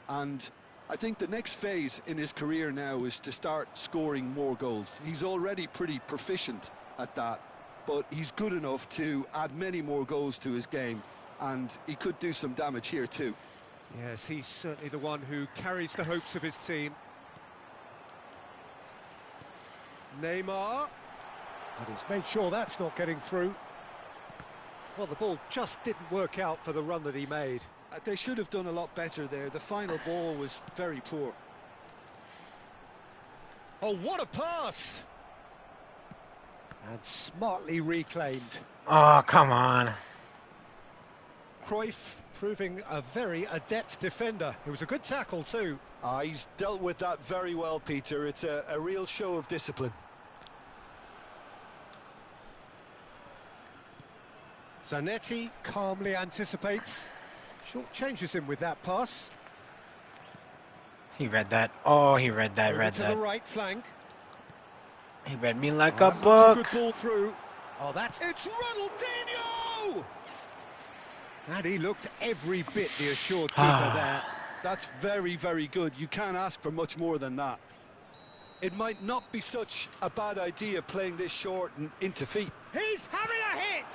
And I think the next phase in his career now is to start scoring more goals. He's already pretty proficient at that, but he's good enough to add many more goals to his game, and he could do some damage here too. Yes, he's certainly the one who carries the hopes of his team. Neymar. And he's made sure that's not getting through. Well, the ball just didn't work out for the run that he made. They should have done a lot better there. The final ball was very poor. Oh, what a pass! And smartly reclaimed. Oh, come on. Cruyff proving a very adept defender. It was a good tackle too. He's dealt with that very well, Peter. It's a real show of discipline. Zanetti calmly anticipates. Short changes him with that pass. He read that. Oh, he read that, Over to the right flank. He read me like Oh, a that's book. a good ball through. Oh, it's Ronaldinho! And he looked every bit the assured keeper there. That's very, very good. You can't ask for much more than that. It might not be such a bad idea playing this short and into feet. He's having a hit!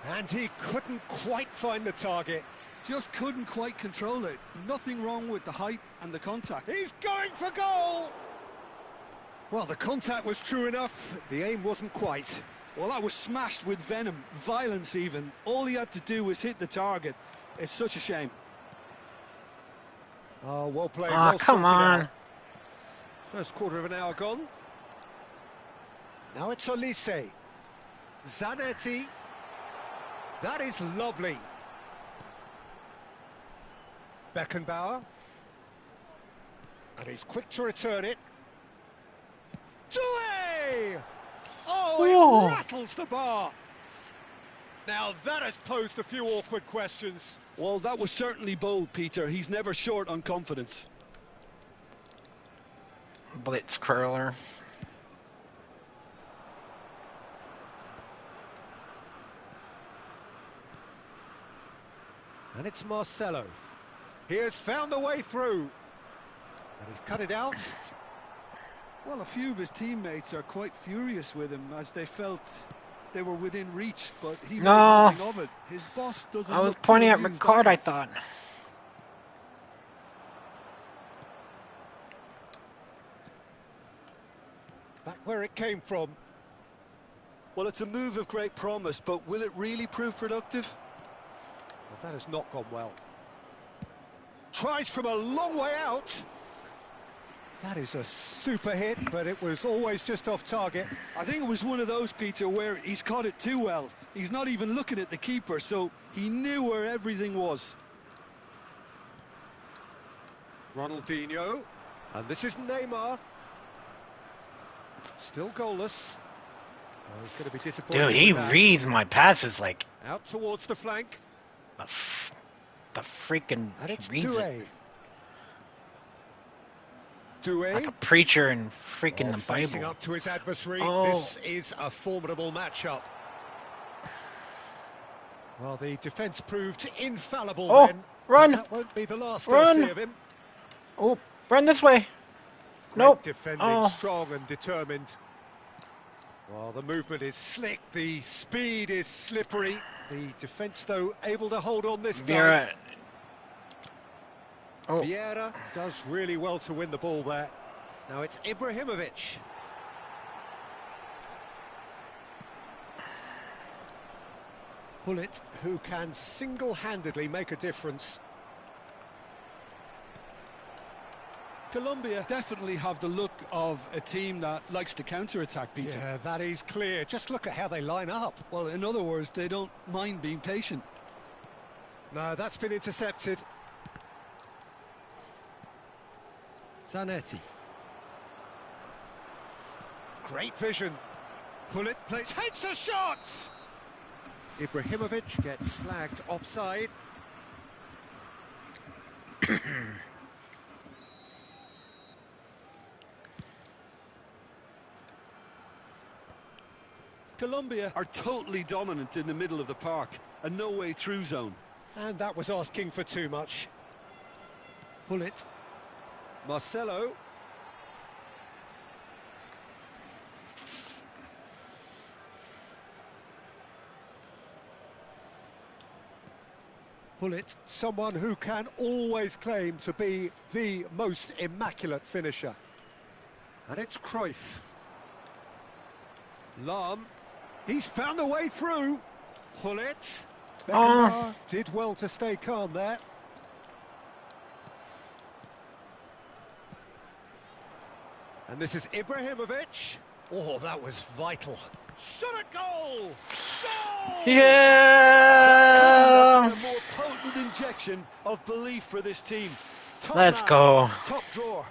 And he couldn't quite find the target. Just couldn't quite control it. Nothing wrong with the height and the contact. He's going for goal! Well, the contact was true enough. The aim wasn't quite. Well, that was smashed with venom, violence even. All he had to do was hit the target. It's such a shame. Oh, well played. Oh, well come sorted on. out. First quarter of an hour gone. Now it's Olise. Zanetti. That is lovely. Beckenbauer. And he's quick to return it. Doué! Oh, Whoa. it rattles the bar. Now that has posed a few awkward questions. Well, that was certainly bold, Peter. He's never short on confidence. Blitz curler. And it's Marcelo. He has found a way through. And he's cut it out. Well, a few of his teammates are quite furious with him as they felt they were within reach, but he made nothing of it. His boss doesn't I was look too pointing at amused Ricard, either. I thought. Back where it came from. Well, it's a move of great promise, but will it really prove productive? Well, that has not gone well. Tries from a long way out. That is a super hit, but it was always just off target. I think it was one of those, Peter, where he's caught it too well. He's not even looking at the keeper, so he knew where everything was. Ronaldinho, and this is Neymar. Still goalless. Well, he's going to be disappointed. Dude, he with that. reads my passes like Out towards the flank. the freaking. And it's He reads it Doué. like a preacher in freaking the Facing Bible. up to his adversary. Oh. This is a formidable matchup. Well, the defence proved infallible Oh, then. run! That won't be the last Run! we'll see of him. Oh, run this way. Great Nope. defending, Oh. strong and determined. Well, the movement is slick, the speed is slippery. The defence, though, able to hold on this time. Vieira. Oh, Vieira does really well to win the ball there. Now it's Ibrahimovic. Hullet, who can single-handedly make a difference. Colombia definitely have the look of a team that likes to counter-attack, Peter. Yeah, that is clear. Just look at how they line up. Well, in other words, they don't mind being patient. No, that's been intercepted. Zanetti. Great vision. Hullet plays, takes a shot! Ibrahimovic gets flagged offside. Colombia are totally dominant in the middle of the park, a no-way through zone. And that was asking for too much. Hullet. Marcelo. Hullet, someone who can always claim to be the most immaculate finisher. And it's Cruyff. Lahm. He's found a way through. Hullet. Beckenbauer did well to stay calm there. And this is Ibrahimovic. Oh, that was vital. Shot a goal! Goal! yeah! A more potent injection of belief for this team. Top Let's man, go. Top drawer.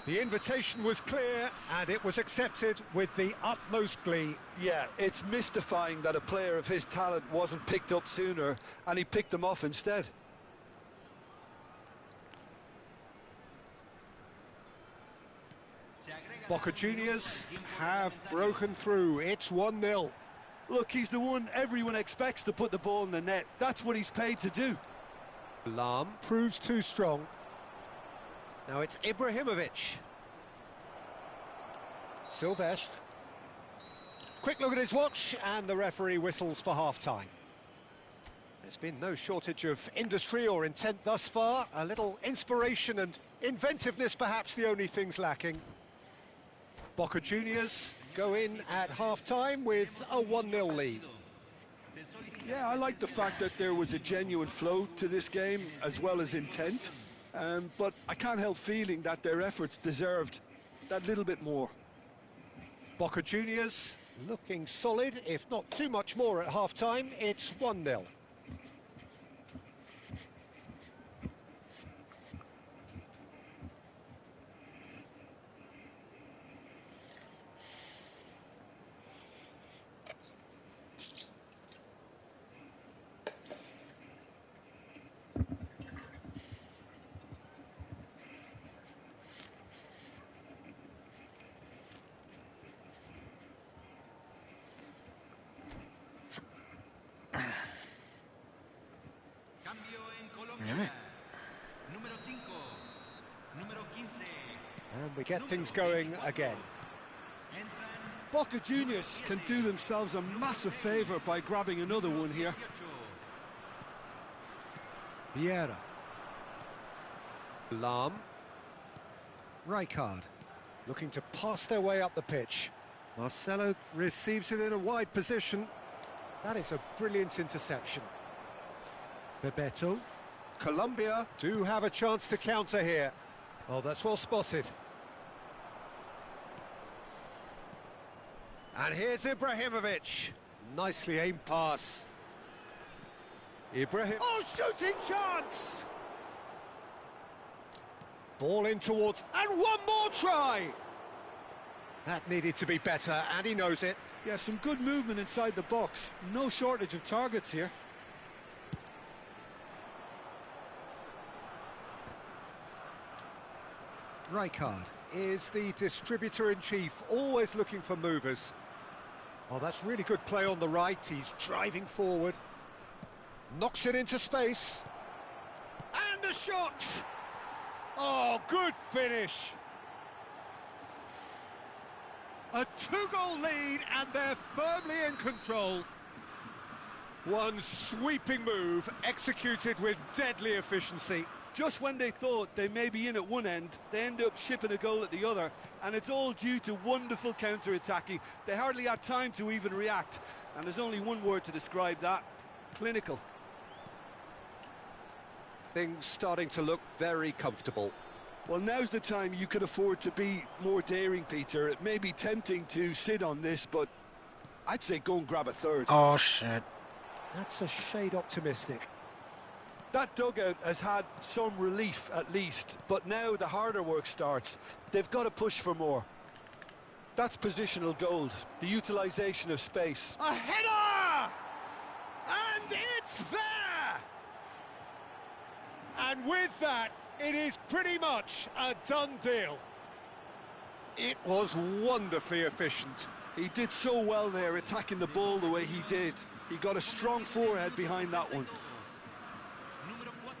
The invitation was clear and it was accepted with the utmost glee. Yeah, it's mystifying that a player of his talent wasn't picked up sooner and he picked them off instead. Boca Juniors have broken through. It's 1-0. Look, he's the one everyone expects to put the ball in the net. That's what he's paid to do. Lahm proves too strong. Now it's Ibrahimovic. Silvestre. Quick look at his watch and the referee whistles for half-time. There's been no shortage of industry or intent thus far. A little inspiration and inventiveness perhaps the only things lacking. Boca Juniors go in at half-time with a 1-0 lead. Yeah, I like the fact that there was a genuine flow to this game as well as intent. But I can't help feeling that their efforts deserved that little bit more. Boca Juniors looking solid, if not too much more at half-time. It's 1-0. Cambio en Colombia. Número 5. Número 15. And we get things going again. Entran Boca Juniors can do themselves a massive favour by grabbing another one here. 18. Vieira. Lahm. Rijkaard looking to pass their way up the pitch. Marcelo receives it in a wide position. That is a brilliant interception. Bebeto. Colombia do have a chance to counter here. Oh, that's well spotted. And here's Ibrahimovic. Nicely aimed pass. Ibrahim. Oh, shooting chance! Ball in towards... And one more try! That needed to be better, and he knows it. Yeah, some good movement inside the box. No shortage of targets here. Rijkaard is the distributor-in-chief, always looking for movers. Oh, that's really good play on the right. He's driving forward. Knocks it into space. And a shot! Oh, good finish. A 2-goal lead, and they're firmly in control. One sweeping move, executed with deadly efficiency. Just when they thought they may be in at one end, they end up shipping a goal at the other, and it's all due to wonderful counter-attacking. They hardly had time to even react, and there's only one word to describe that: clinical. Things starting to look very comfortable. Well, now's the time you can afford to be more daring, Peter. It may be tempting to sit on this, but I'd say go and grab a third. Oh, shit. That's a shade optimistic. That dugout has had some relief, at least, but now the harder work starts. They've got to push for more. That's positional gold, the utilisation of space. A header! And it's there! And with that, it is pretty much a done deal. It was wonderfully efficient. He did so well there, attacking the ball the way he did. He got a strong forehead behind that one. Número 4.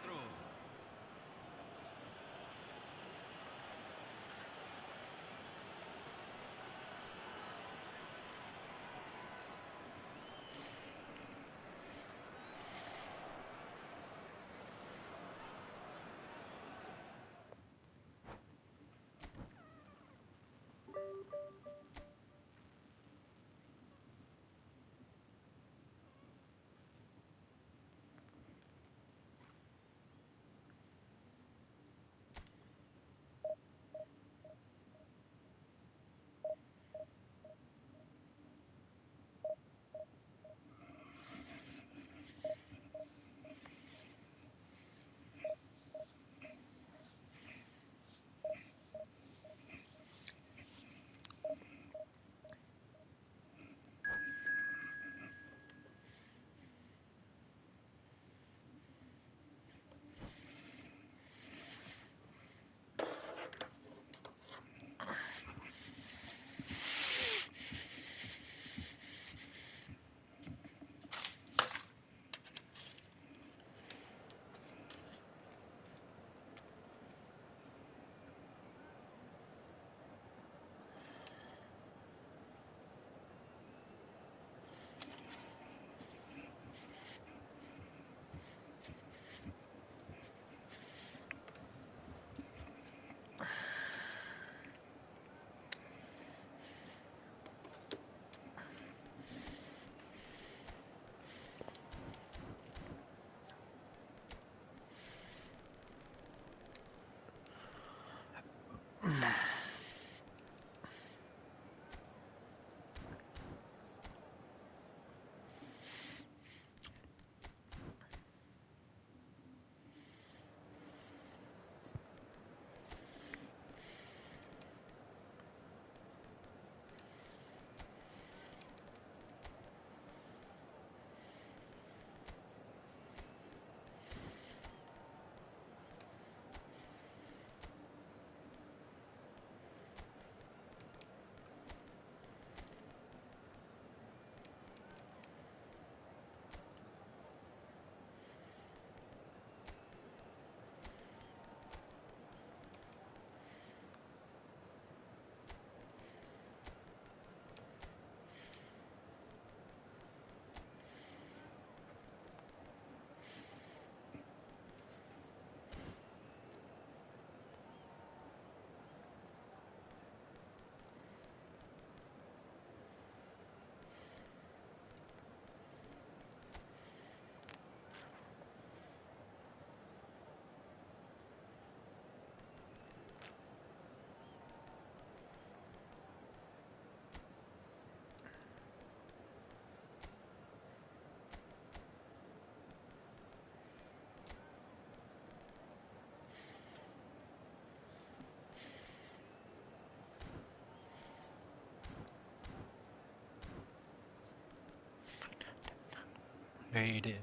There it is.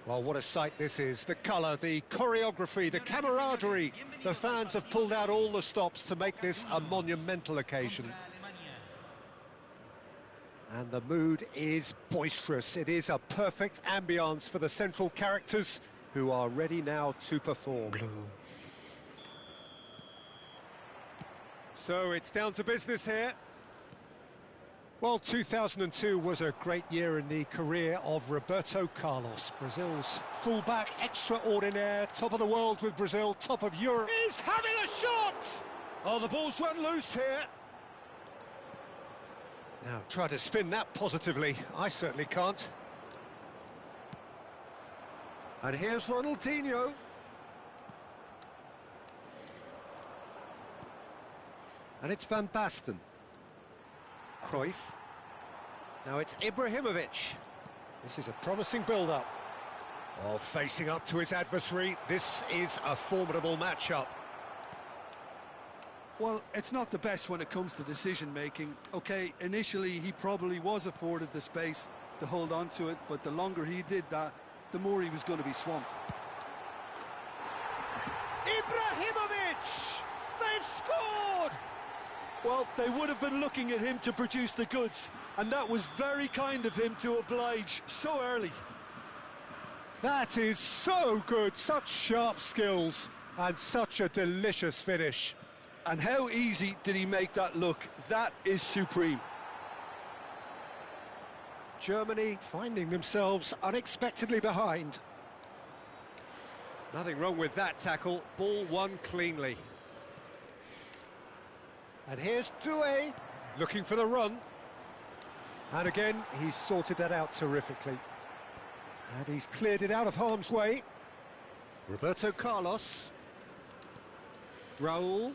Well, what a sight this is. The colour, the choreography, the camaraderie. The fans have pulled out all the stops to make this a monumental occasion. And the mood is boisterous. It is a perfect ambience for the central characters who are ready now to perform. Blue. So it's down to business here. Well, 2002 was a great year in the career of Roberto Carlos, Brazil's fullback extraordinaire, top of the world with Brazil, top of Europe. He's having a shot! Oh, the ball's run loose here. Now, try to spin that positively. I certainly can't. And here's Ronaldinho. And it's Van Basten. Cruyff. Now it's Ibrahimovic. This is a promising build-up. Oh, facing up to his adversary, this is a formidable matchup. Well, it's not the best when it comes to decision-making. Okay, initially he probably was afforded the space to hold on to it, but the longer he did that, the more he was going to be swamped. Ibrahimovic! They've scored! Well, they would have been looking at him to produce the goods, and that was very kind of him to oblige so early. That is so good, such sharp skills, and such a delicious finish. And how easy did he make that look? That is supreme. Germany finding themselves unexpectedly behind. Nothing wrong with that tackle, ball won cleanly. And here's Doué, looking for the run. And again, he's sorted that out terrifically. And he's cleared it out of harm's way. Roberto Carlos. Raul.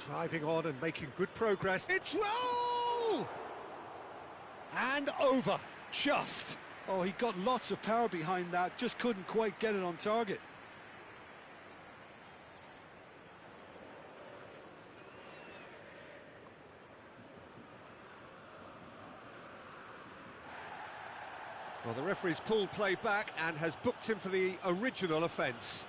Driving on and making good progress. It's Raul! And over, just. Oh, he got lots of power behind that, just couldn't quite get it on target. Well, the referee's pulled play back and has booked him for the original offence.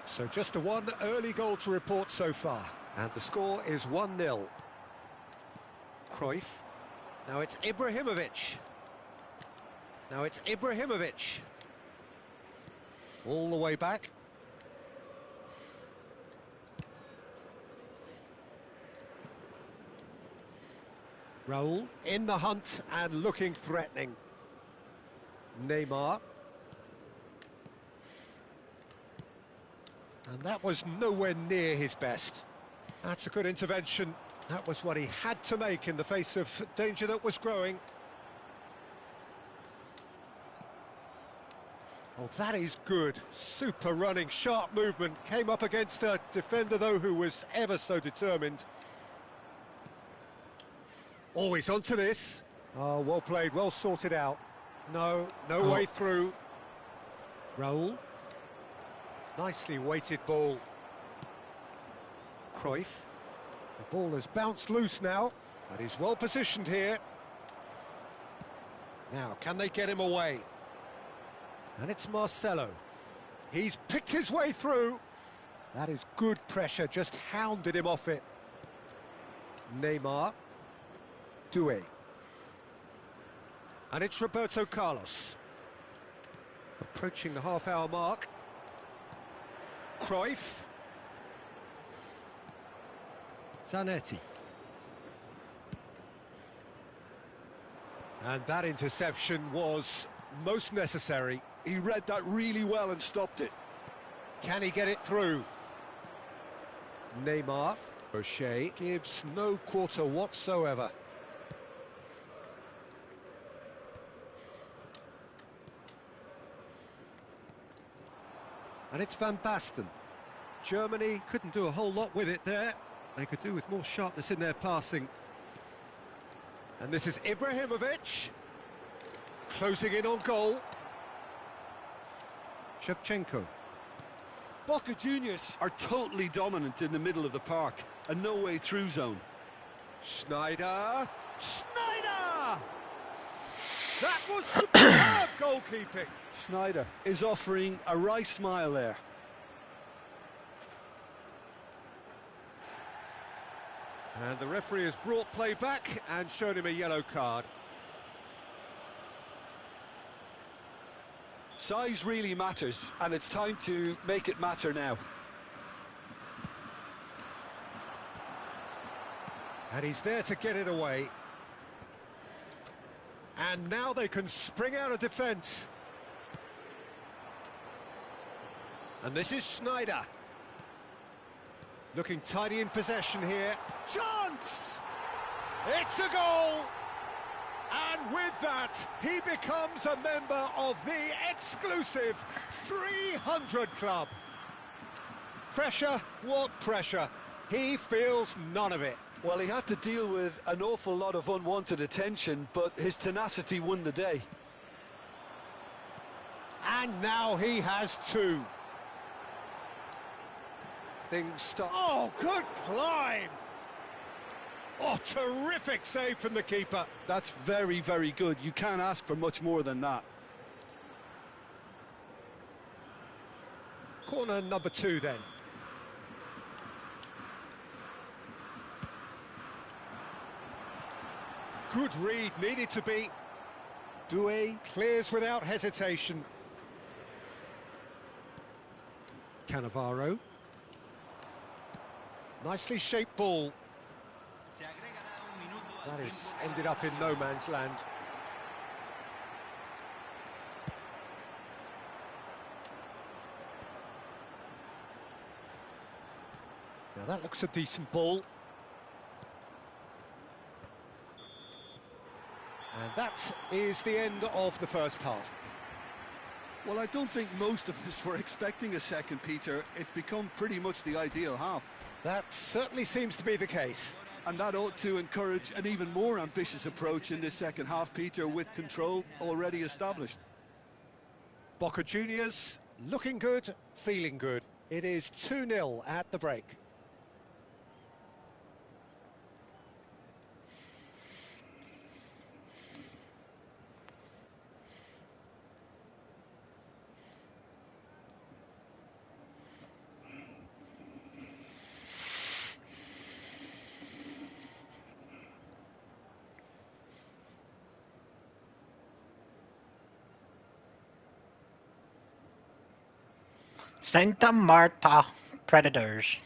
So just a one early goal to report so far. And the score is 1-0. Cruyff. Now it's Ibrahimovic. Now it's Ibrahimovic. All the way back. Raul in the hunt and looking threatening. Neymar. And that was nowhere near his best. That's a good intervention. That was what he had to make in the face of danger that was growing. Oh, that is good. Super running, sharp movement. Came up against a defender, though, who was ever so determined. Oh, he's onto this. Oh, well played, well sorted out. No way through. Raul. Nicely weighted ball. Cruyff. The ball has bounced loose now, but he's well positioned here. Now, can they get him away? And it's Marcelo. He's picked his way through. That is good pressure, just hounded him off it. Neymar. Doué. And it's Roberto Carlos. Approaching the half-hour mark. Cruyff. Zanetti. And that interception was most necessary. He read that really well and stopped it. Can he get it through? Neymar. O'Shea gives no quarter whatsoever. And it's Van Basten. Germany couldn't do a whole lot with it there. They could do with more sharpness in their passing. And this is Ibrahimovic. Closing in on goal. Shevchenko. Boca Juniors are totally dominant in the middle of the park. A no-way through zone. Schneider. Schneider! That was superb goalkeeping. Schneider is offering a wry smile there. And the referee has brought play back and shown him a yellow card. Size really matters, and it's time to make it matter now. And he's there to get it away. And now they can spring out of defence. And this is Schneider. Looking tidy in possession here. Chance! It's a goal! And with that, he becomes a member of the exclusive 300 Club. Pressure? What pressure? He feels none of it. Well, he had to deal with an awful lot of unwanted attention, but his tenacity won the day. And now he has two. Things start... Oh, good climb! Oh, terrific save from the keeper. That's very, very good. You can't ask for much more than that. Corner number 2 then. Good read, needed to be. Doué clears without hesitation. Cannavaro. Nicely shaped ball. That is ended up in no man's land. Now that looks a decent ball. And that is the end of the first half. Well, I don't think most of us were expecting a second, Peter. It's become pretty much the ideal half. That certainly seems to be the case. And that ought to encourage an even more ambitious approach in this second half, Peter, with control already established. Boca Juniors looking good, feeling good. It is 2-0 at the break. Santa Marta Predators.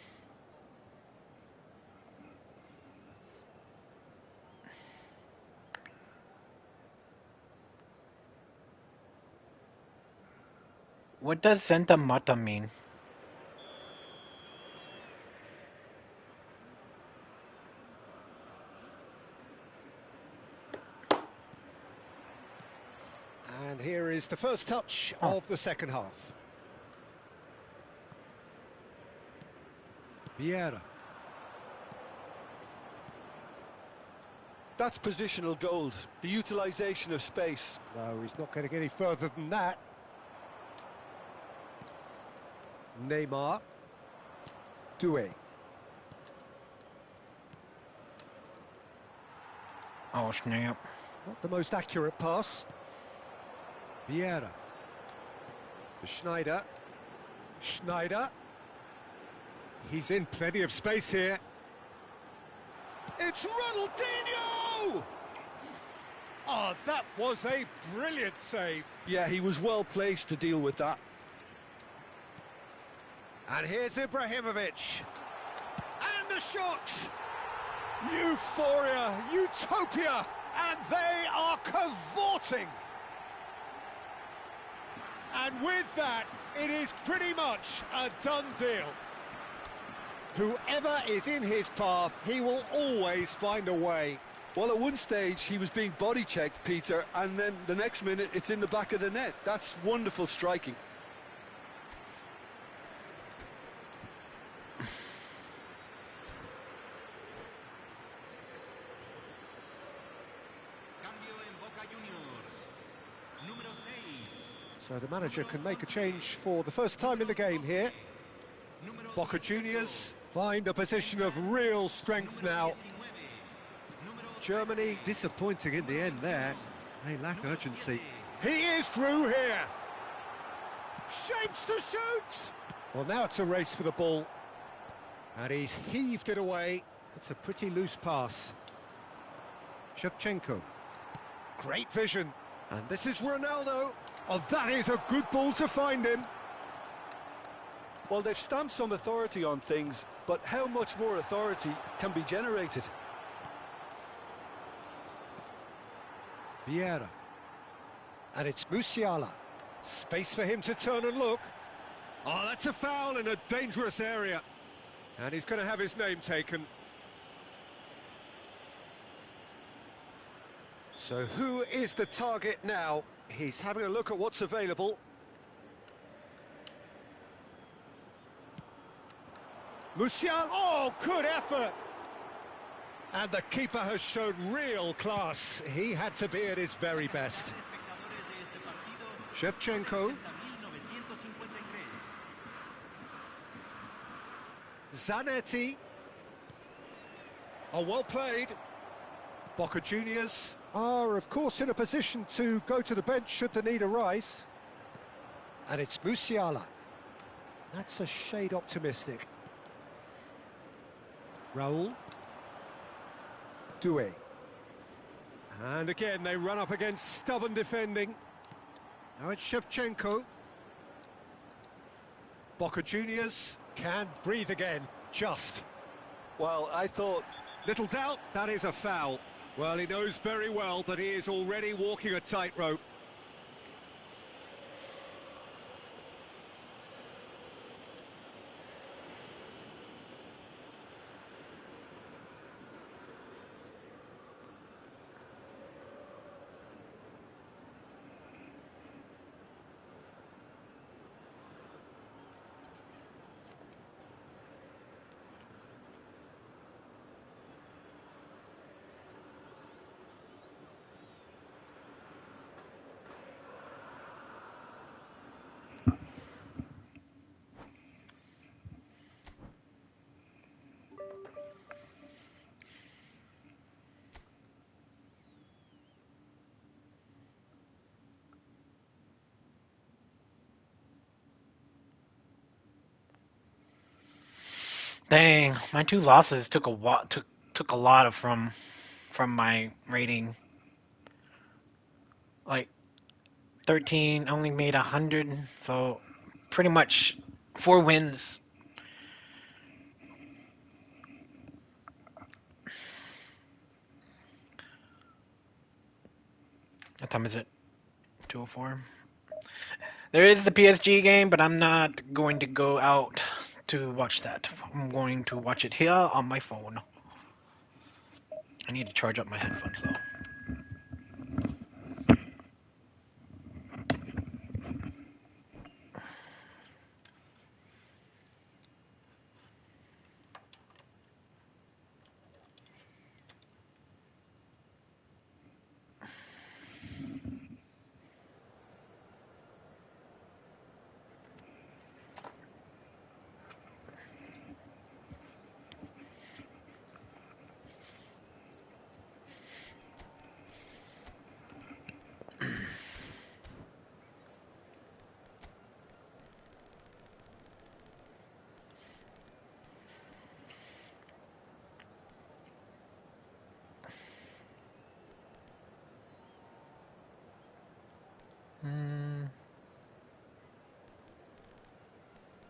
What does Santa Marta mean? And here is the first touch of the second half. Vieira. That's positional gold, the utilisation of space. No, he's not going to get any further than that. Neymar. Doué. Oh, snap. Not the most accurate pass. Vieira. Schneider. Schneider. He's in plenty of space here. It's Ronaldinho! Oh, that was a brilliant save. Yeah, he was well placed to deal with that. And here's Ibrahimovic. And the shot! Euphoria, utopia! And they are cavorting. And with that, it is pretty much a done deal. Whoever is in his path, he will always find a way. Well, at one stage, he was being body checked, Peter, and then the next minute, it's in the back of the net. That's wonderful striking. Cambio en Boca Juniors. Número 6. So the manager can make a change for the first time in the game here. Número Boca Juniors find a position of real strength now. 19. Número Germany disappointing in the end there. They lack urgency. He is through here. Shapes to shoot. Well, now it's a race for the ball. And he's heaved it away. It's a pretty loose pass. Shevchenko. Great vision. And this is Ronaldo. Oh, that is a good ball to find him. Well, they've stamped some authority on things, but how much more authority can be generated? Vieira. And it's Musiala. Space for him to turn and look. Oh, that's a foul in a dangerous area. And he's going to have his name taken. So who is the target now? He's having a look at what's available. Musiala, oh, good effort! And the keeper has shown real class. He had to be at his very best. Shevchenko. Zanetti. Oh, well played. Boca Juniors are, of course, in a position to go to the bench should the need arise. And it's Musiala. That's a shade optimistic. Raul. Doué. And again, they run up against stubborn defending. Now it's Shevchenko. Boca Juniors can breathe again, just. Well, I thought... Little doubt, that is a foul. Well, he knows very well that he is already walking a tightrope. Dang, my two losses took a lot of from my rating. Like 13 only made 100, so pretty much 4 wins. What time is it? 2:04. There is the PSG game, but I'm not going to go out to watch that. I'm going to watch it here on my phone. I need to charge up my headphones though.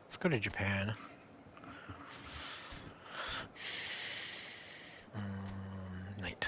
Let's go to Japan. Night.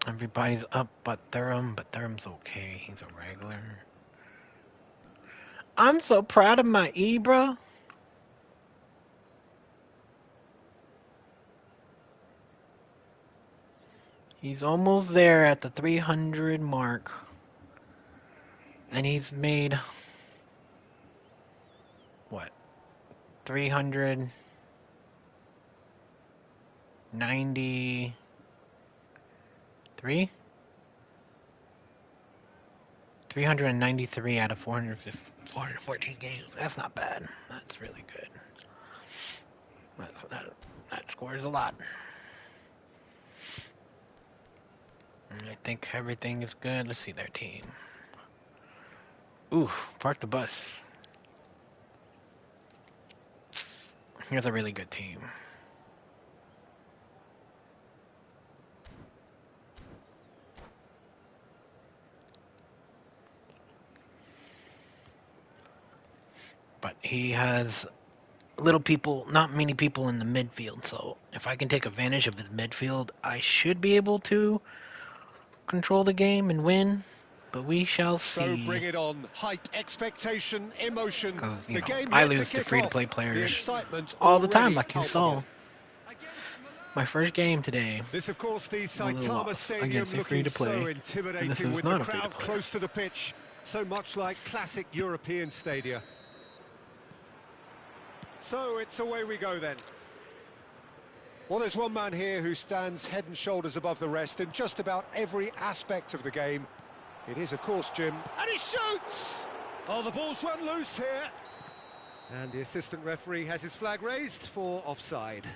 Everybody's up but Thuram, but Thuram's okay. He's a regular. I'm so proud of my Ibra. He's almost there at the 300 mark. And he's made, what, 393? 393 out of 414 games. That's not bad. That's really good. That scores a lot. And I think everything is good. Let's see their team. Oof, park the bus. Here's a really good team. But he has little people, not many people in the midfield, so if I can take advantage of his midfield, I should be able to control the game and win, but we shall see. So bring it on. Hype, expectation, emotion. Because, The game I yet lose to kick free-to-play off. The players excitement all the time, already like you palpable. saw. My first game today. This, of course, the little Saitama loss Stadium against a looking free-to-play, so and this intimidating is with not the a crowd free-to-play. close to the pitch. So much like classic European stadia. So it's away we go then. Well, there's one man here who stands head and shoulders above the rest in just about every aspect of the game. It is, of course, Jim. And he shoots! Oh, the ball's run loose here. And the assistant referee has his flag raised for offside.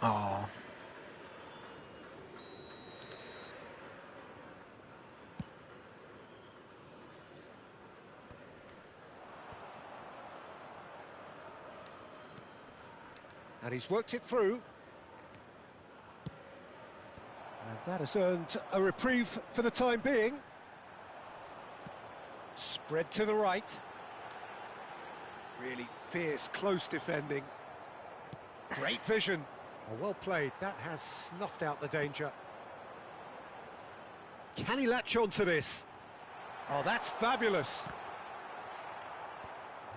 Oh. And he's worked it through. And that has earned a reprieve for the time being. Spread to the right. Really fierce, close defending. Great vision. Oh, well played. That has snuffed out the danger. Can he latch on to this? Oh, that's fabulous.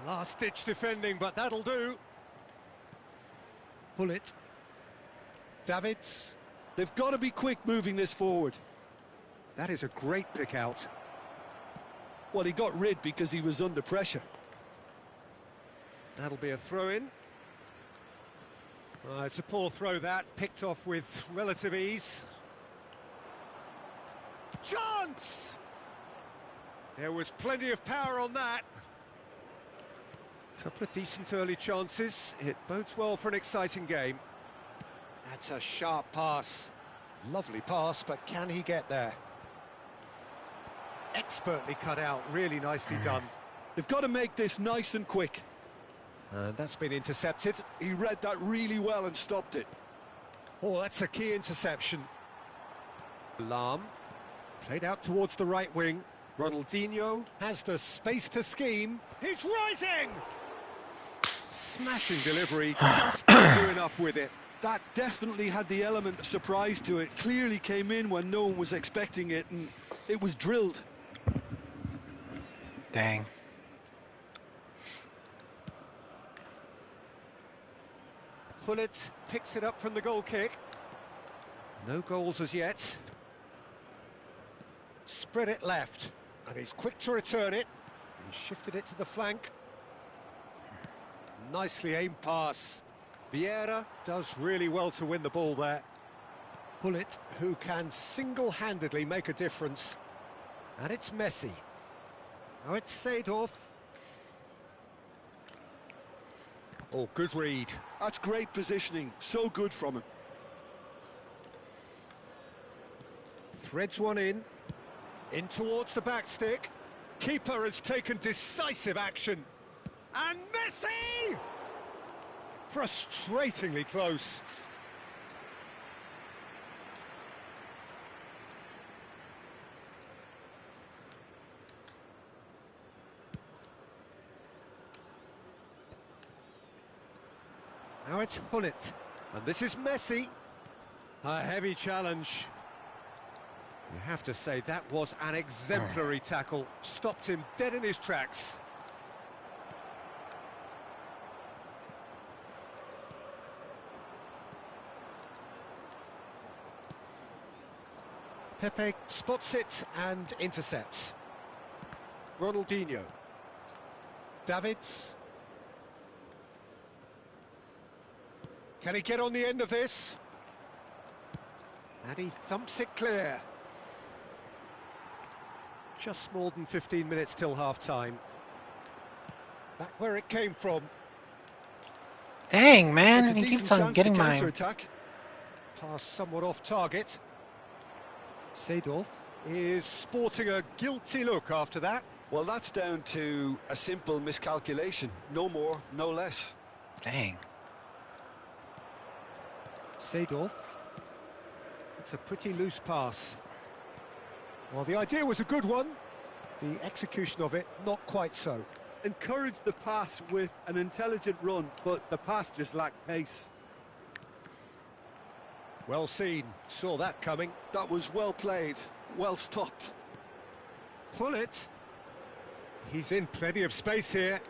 Last-ditch defending, but that'll do. Pull it. Davids. They've got to be quick moving this forward. That is a great pick out. Well, he got rid because he was under pressure. That'll be a throw-in. It's a poor throw that, picked off with relative ease. Chance! There was plenty of power on that. Couple of decent early chances. It bodes well for an exciting game. That's a sharp pass. Lovely pass, but can he get there? Expertly cut out, really nicely done. They've got to make this nice and quick. That's been intercepted. He read that really well and stopped it. Oh, that's a key interception. Lam, played out towards the right wing. Ronaldinho has the space to scheme. He's rising! Smashing delivery, just didn't do enough with it. That definitely had the element of surprise to it. Clearly came in when no one was expecting it, and it was drilled. Dang. Pullet picks it up from the goal kick. No goals as yet. Spread it left, and he's quick to return it. He shifted it to the flank. Nicely aimed pass. Vieira does really well to win the ball there. Pullet, who can single-handedly make a difference. And it's Messi. Now it's Seedorf. Oh, good read. That's great positioning. So good from him. Threads one in. In towards the back stick. Keeper has taken decisive action. And Messi! Frustratingly close. Now it's Hullet. And this is Messi. A heavy challenge. You have to say that was an exemplary tackle. Stopped him dead in his tracks. Pepe spots it and intercepts. Ronaldinho. Davids. Can he get on the end of this? And he thumps it clear. Just more than 15 minutes till half-time. Back where it came from. Dang, man, It's a he decent keeps on chance getting to my... counter-attack. Pass somewhat off target. Seedorf is sporting a guilty look after that. Well, that's down to a simple miscalculation. No more, no less. Dang. Seedorf. It's a pretty loose pass. Well, the idea was a good one. The execution of it, not quite so. Encouraged the pass with an intelligent run, but the pass just lacked pace. Well seen. Saw that coming. That was well played, well stopped. Pull it. He's in plenty of space here.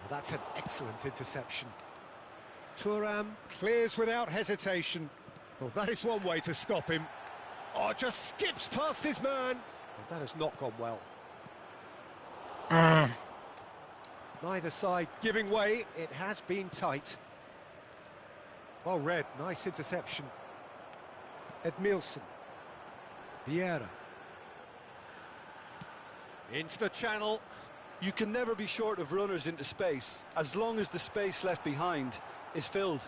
Well, that's an excellent interception. Thuram clears without hesitation. Well, that is one way to stop him. Oh, just skips past his man. Well, that has not gone well. Neither side giving way. It has been tight. Well read, nice interception. Edmilson. Vieira. Into the channel. You can never be short of runners into space, as long as the space left behind is filled.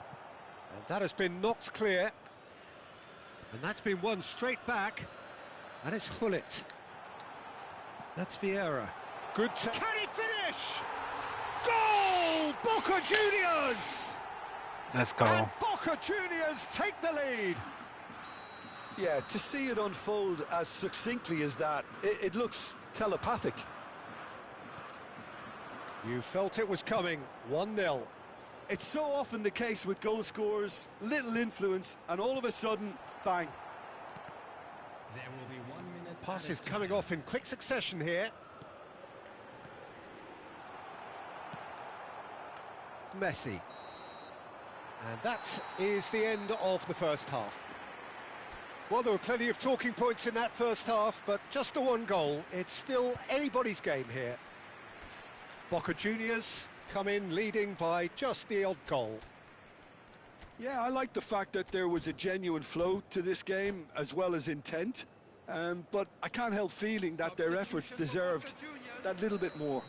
And that has been knocked clear. And that's been won straight back. And it's Hullet. That's Vieira. Good. Can he finish? Goal! Boca Juniors! Let's go. And Boca Juniors take the lead. Yeah, to see it unfold as succinctly as that, it looks telepathic. You felt it was coming. 1-0. It's so often the case with goal scorers, little influence, and all of a sudden, bang. There will be 1 minute. Passes coming off in quick succession here. Messi. And that is the end of the first half. Well, there were plenty of talking points in that first half, but just the one goal. It's still anybody's game here. Boca Juniors come in leading by just the odd goal. Yeah, I like the fact that there was a genuine flow to this game, as well as intent. But I can't help feeling that their efforts deserved that little bit more.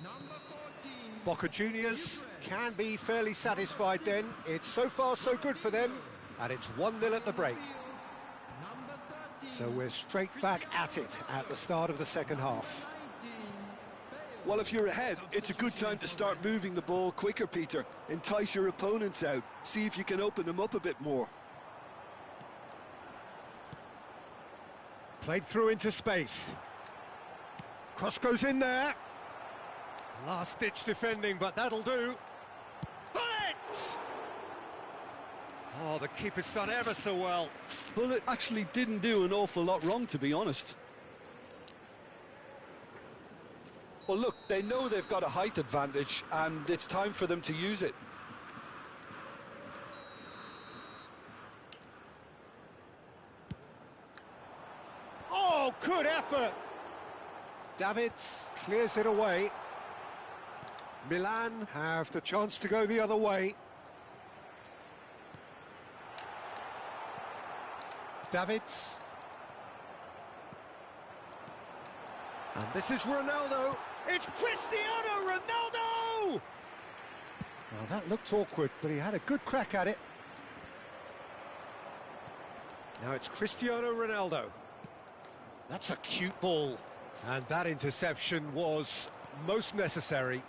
Boca Juniors can be fairly satisfied then. It's so far so good for them, and it's 1-0 at the break. So we're straight back at it at the start of the second half. Well, if you're ahead, it's a good time to start moving the ball quicker, Peter. Entice your opponents out. See if you can open them up a bit more. Played through into space. Cross goes in there. Last-ditch defending, but that'll do. Bullet! Oh, the keeper's done ever so well. Bullet actually didn't do an awful lot wrong, to be honest. Well, look, they know they've got a height advantage, and it's time for them to use it. Oh, good effort! Davids clears it away. Milan have the chance to go the other way. Davids. And this is Ronaldo. It's Cristiano Ronaldo! Well, that looked awkward, but he had a good crack at it. Now it's Cristiano Ronaldo. That's a cute ball. And that interception was most necessary.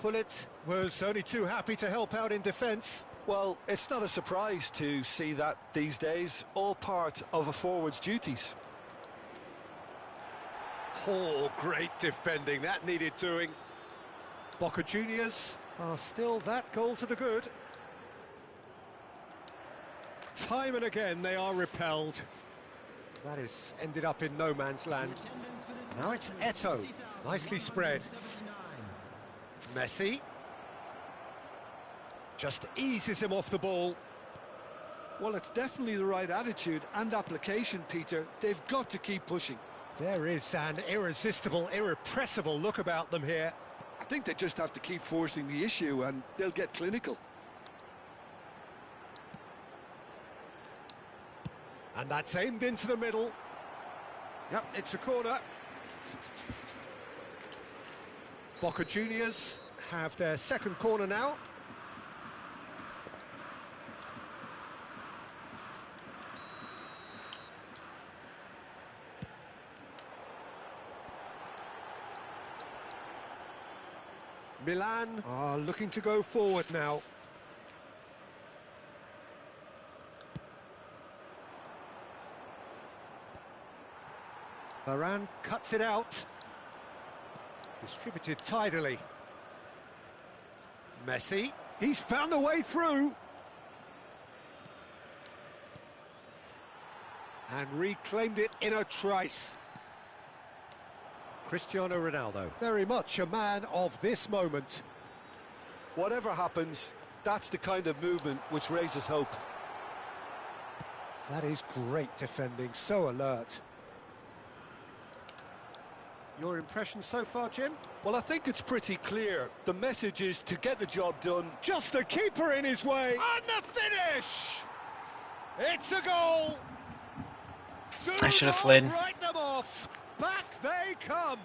Hullet was only too happy to help out in defence. Well, it's not a surprise to see that these days, all part of a forward's duties. Oh, great defending, that needed doing. Boca Juniors are still that goal to the good. Time and again they are repelled. That has ended up in no man's land. Now it's Eto. Nicely spread. Messi. Just eases him off the ball. Well, it's definitely the right attitude and application, Peter. They've got to keep pushing. There is an irresistible, irrepressible look about them here. I think they just have to keep forcing the issue and they'll get clinical. And that's aimed into the middle. Yep, it's a corner. Boca Juniors have their second corner now. Milan are looking to go forward now. Varane cuts it out. Distributed tidily. Messi, he's found a way through. And reclaimed it in a trice. Cristiano Ronaldo, very much a man of this moment. Whatever happens, that's the kind of movement which raises hope. That is great defending, so alert. Your impression so far, Jim? Well, I think it's pretty clear. The message is to get the job done. Just the keeper in his way. And the finish! It's a goal! I should have slid. Write them off. Back they come.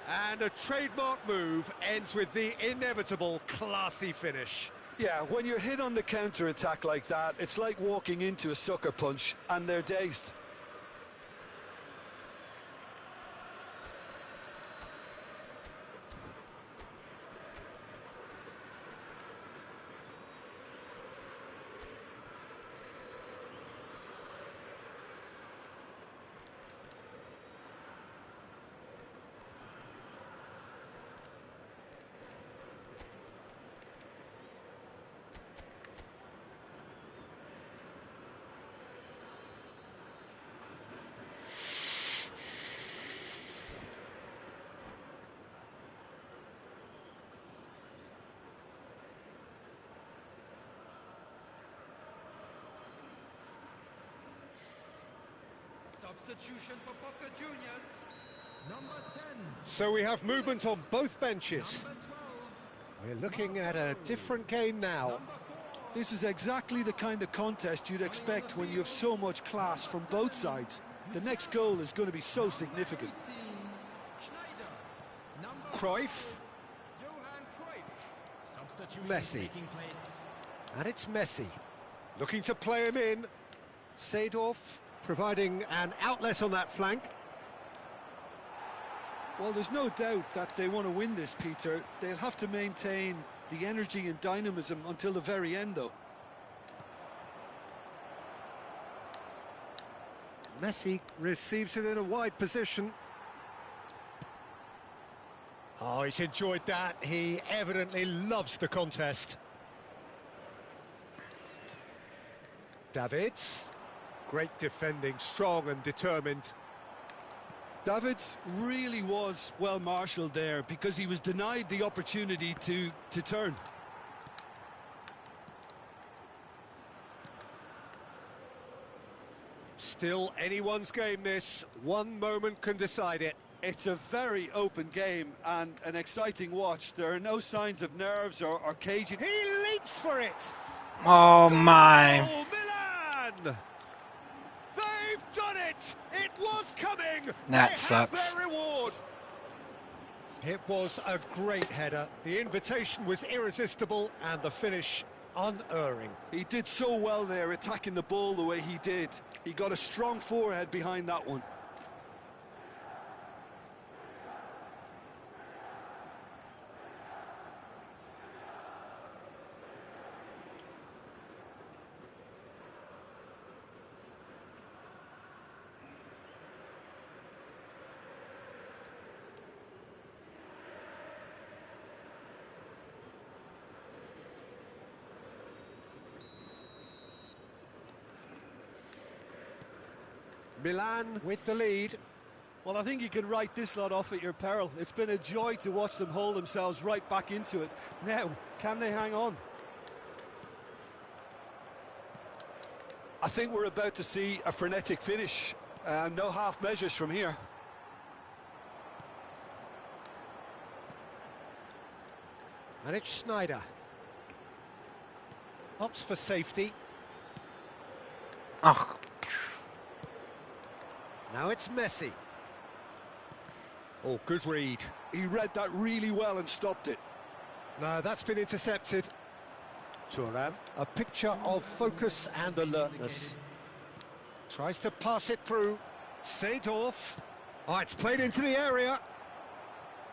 And a trademark move ends with the inevitable classy finish. Yeah, when you're hit on the counter-attack like that, it's like walking into a sucker punch and they're dazed. Substitution for Boca Juniors. Number 10. So we have movement on both benches. Number 12. We're looking at a different game now. Number 4. This is exactly the kind of contest you'd expect when you have so much class from both sides. The next goal is going to be so significant. 18. Schneider. Number Cruyff, Johan Cruyff. Substitution Messi. taking place. and it's Messi. Looking to play him in. Seedorf providing an outlet on that flank. Well, there's no doubt that they want to win this, Peter. They'll have to maintain the energy and dynamism until the very end, though. Messi receives it in a wide position. Oh, he's enjoyed that. He evidently loves the contest. Davids. Great defending, strong and determined. Davids really was well marshalled there because he was denied the opportunity to turn. Still anyone's game this. One moment can decide it. It's a very open game and an exciting watch. There are no signs of nerves or caging. He leaps for it. Oh my. Oh, Milan! They've done it! It was coming! That They sucks. have their reward! It was a great header. The invitation was irresistible and the finish unerring. He did so well there, attacking the ball the way he did. He got a strong forehead behind that one. Milan with the lead. Well, I think you can write this lot off at your peril. It's been a joy to watch them hold themselves right back into it. Now, can they hang on? I think we're about to see a frenetic finish. No half measures from here. And it's Snyder. Opts for safety. Oh, Now it's Messi. Oh, good read. He read that really well and stopped it. No, that's been intercepted. Thuram, a picture of focus and alertness. Tries to pass it through. Seedorf. Oh, it's played into the area.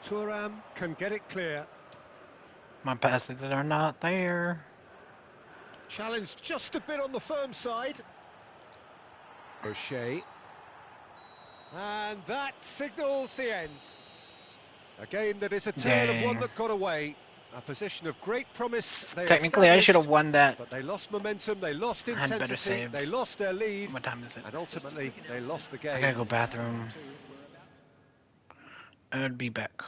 Thuram can get it clear. my passes are not there. Challenge just a bit on the firm side. O'Shea. And that signals the end. A game that is a tale of one Dang. that got away. A position of great promise. They Technically, I should have established, won that. but they lost momentum, they lost I had better intensity, saves. they lost their lead, What time is it? and ultimately they lost the I game. gotta go bathroom. I'll be back.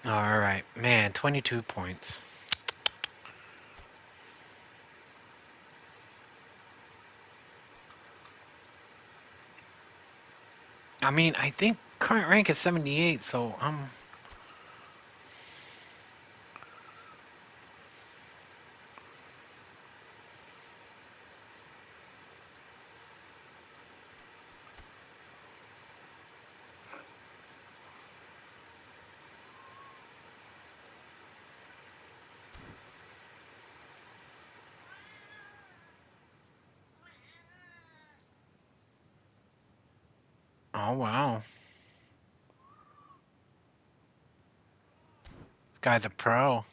All right, man, 22 points. I mean, I think current rank is 78, so I'm. Oh wow, this guy's a pro.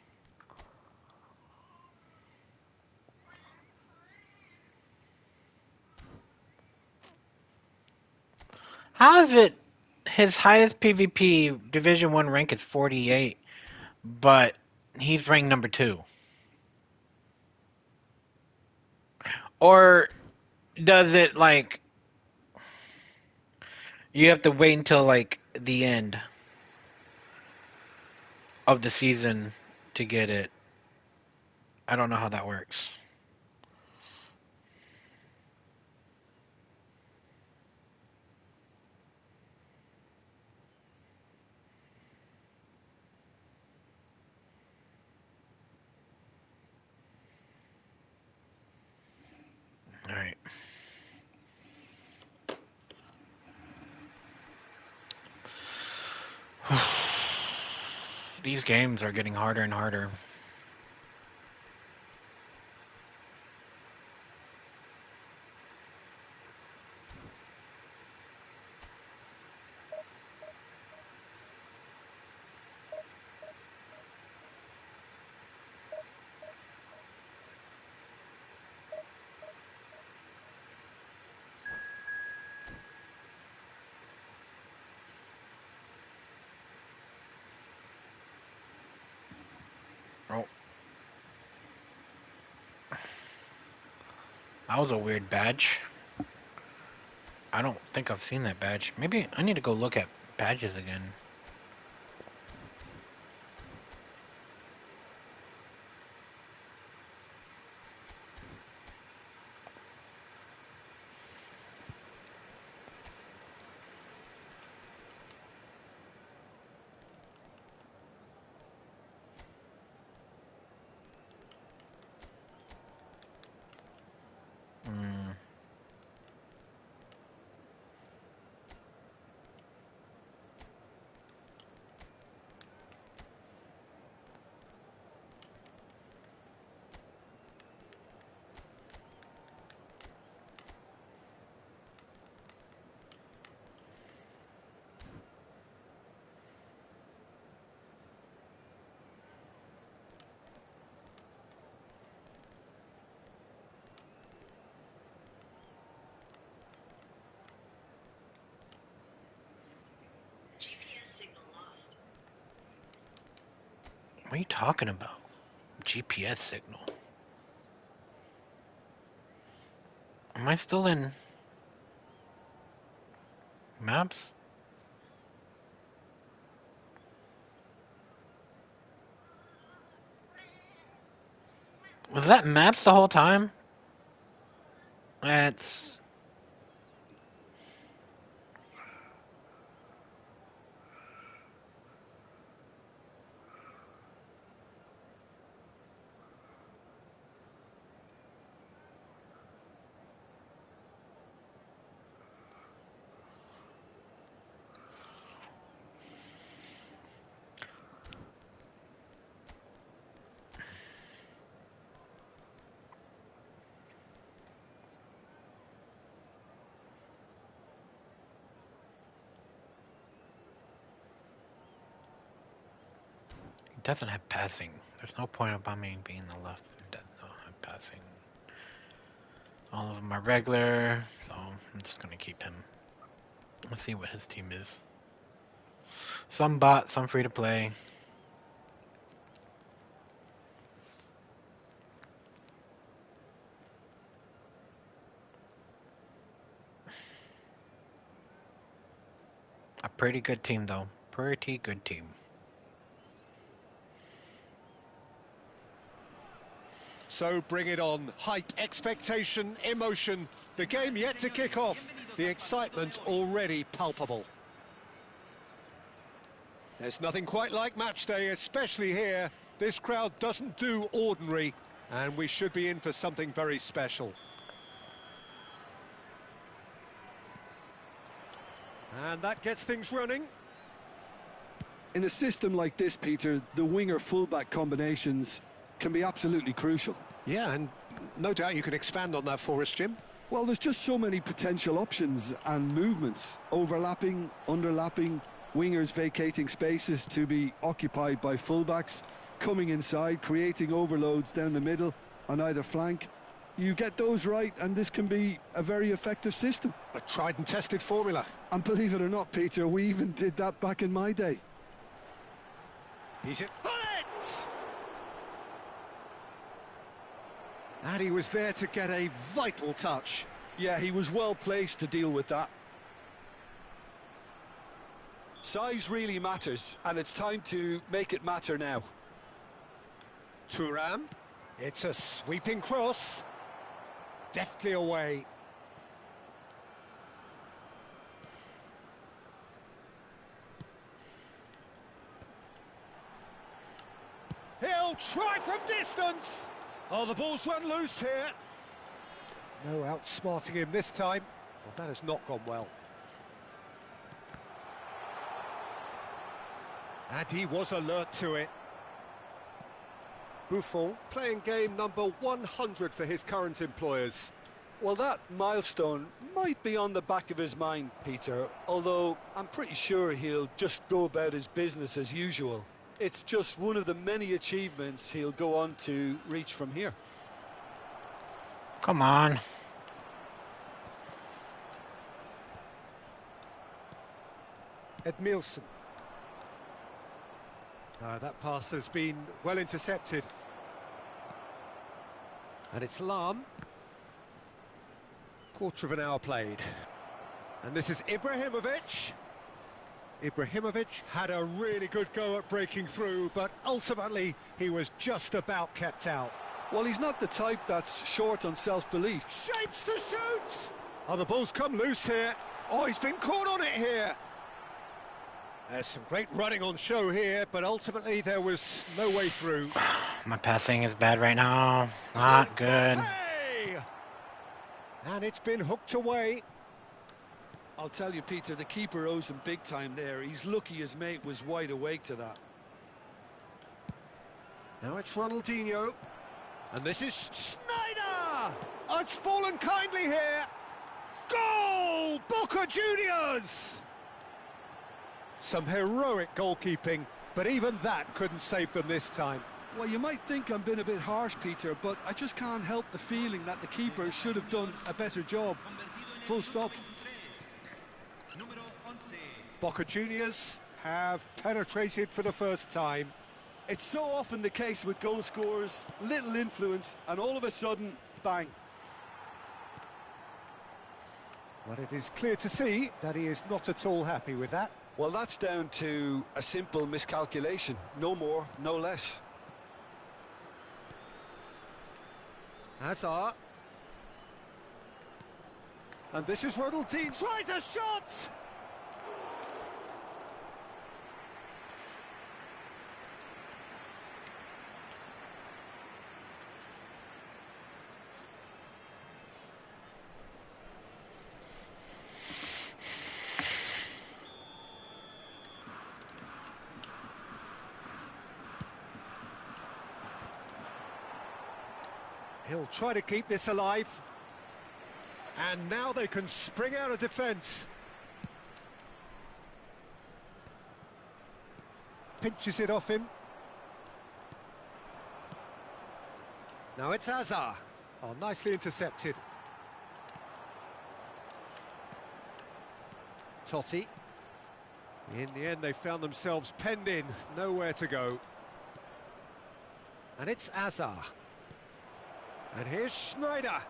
How is it? His highest PvP Division 1 rank is 48, but he's ranked number 2. Or does it like you have to wait until like the end of the season to get it? I don't know how that works. All right. These games are getting harder and harder. Oh, that was a weird badge. I don't think I've seen that badge. Maybe I need to go look at badges again. Hmm. What are you talking about? GPS signal. Am I still in maps? Was that maps the whole time? That's. It doesn't have passing. There's no point about me being the left. It doesn't have passing. All of them are regular, so I'm just gonna keep him. Let's see what his team is. Some bot, some free to play. A pretty good team though. Pretty good team. So bring it on. Hype, expectation, emotion. The game yet to kick off. The excitement already palpable. There's nothing quite like match day, especially here. This crowd doesn't do ordinary, and we should be in for something very special. And that gets things running. In a system like this, Peter, the winger-fullback combinations can be absolutely crucial. Yeah, and no doubt you can expand on that for us, Jim. Well, there's just so many potential options and movements. Overlapping, underlapping, wingers vacating spaces to be occupied by fullbacks, coming inside, creating overloads down the middle on either flank. You get those right, and this can be a very effective system. A tried and tested formula. And believe it or not, Peter, we even did that back in my day. He's it. And he was there to get a vital touch. Yeah, he was well placed to deal with that. Size really matters, and it's time to make it matter now. Thuram. It's a sweeping cross. Deftly away. He'll try from distance. Oh, the ball's run loose here. No outsmarting him this time. Well, that has not gone well. And he was alert to it. Buffon playing game number 100 for his current employers. Well, that milestone might be on the back of his mind, Peter, although I'm pretty sure he'll just go about his business as usual. It's just one of the many achievements he'll go on to reach from here. Come on. Edmilson. That pass has been well intercepted. And it's Lam. Quarter of an hour played. And this is Ibrahimovic. Ibrahimovic had a really good go at breaking through, but ultimately he was just about kept out. Well, he's not the type that's short on self-belief. Shapes to shoot! Oh, the ball's come loose here. Oh, he's been caught on it here. There's some great running on show here, but ultimately there was no way through. My passing is bad right now. Not good. And it's been hooked away. I'll tell you, Peter, the keeper owes him big time there. He's lucky his mate was wide awake to that. Now it's Ronaldinho. And this is Snyder! Oh, it's fallen kindly here. Goal! Boca Juniors! Some heroic goalkeeping, but even that couldn't save them this time. Well, you might think I'm being a bit harsh, Peter, but I just can't help the feeling that the keeper should have done a better job. Full stop. Boca Juniors have penetrated for the first time. It's so often the case with goal scorers, little influence, and all of a sudden, bang. But it is clear to see that he is not at all happy with that. Well, that's down to a simple miscalculation. No more, no less. Hazard. And this is Ronaldinho. Tries a shot! He'll try to keep this alive. And now they can spring out of defence. Pinches it off him. Now it's Hazard. Oh, nicely intercepted. Totti. In the end, they found themselves penned in. Nowhere to go. And it's Hazard. And here's Schneider.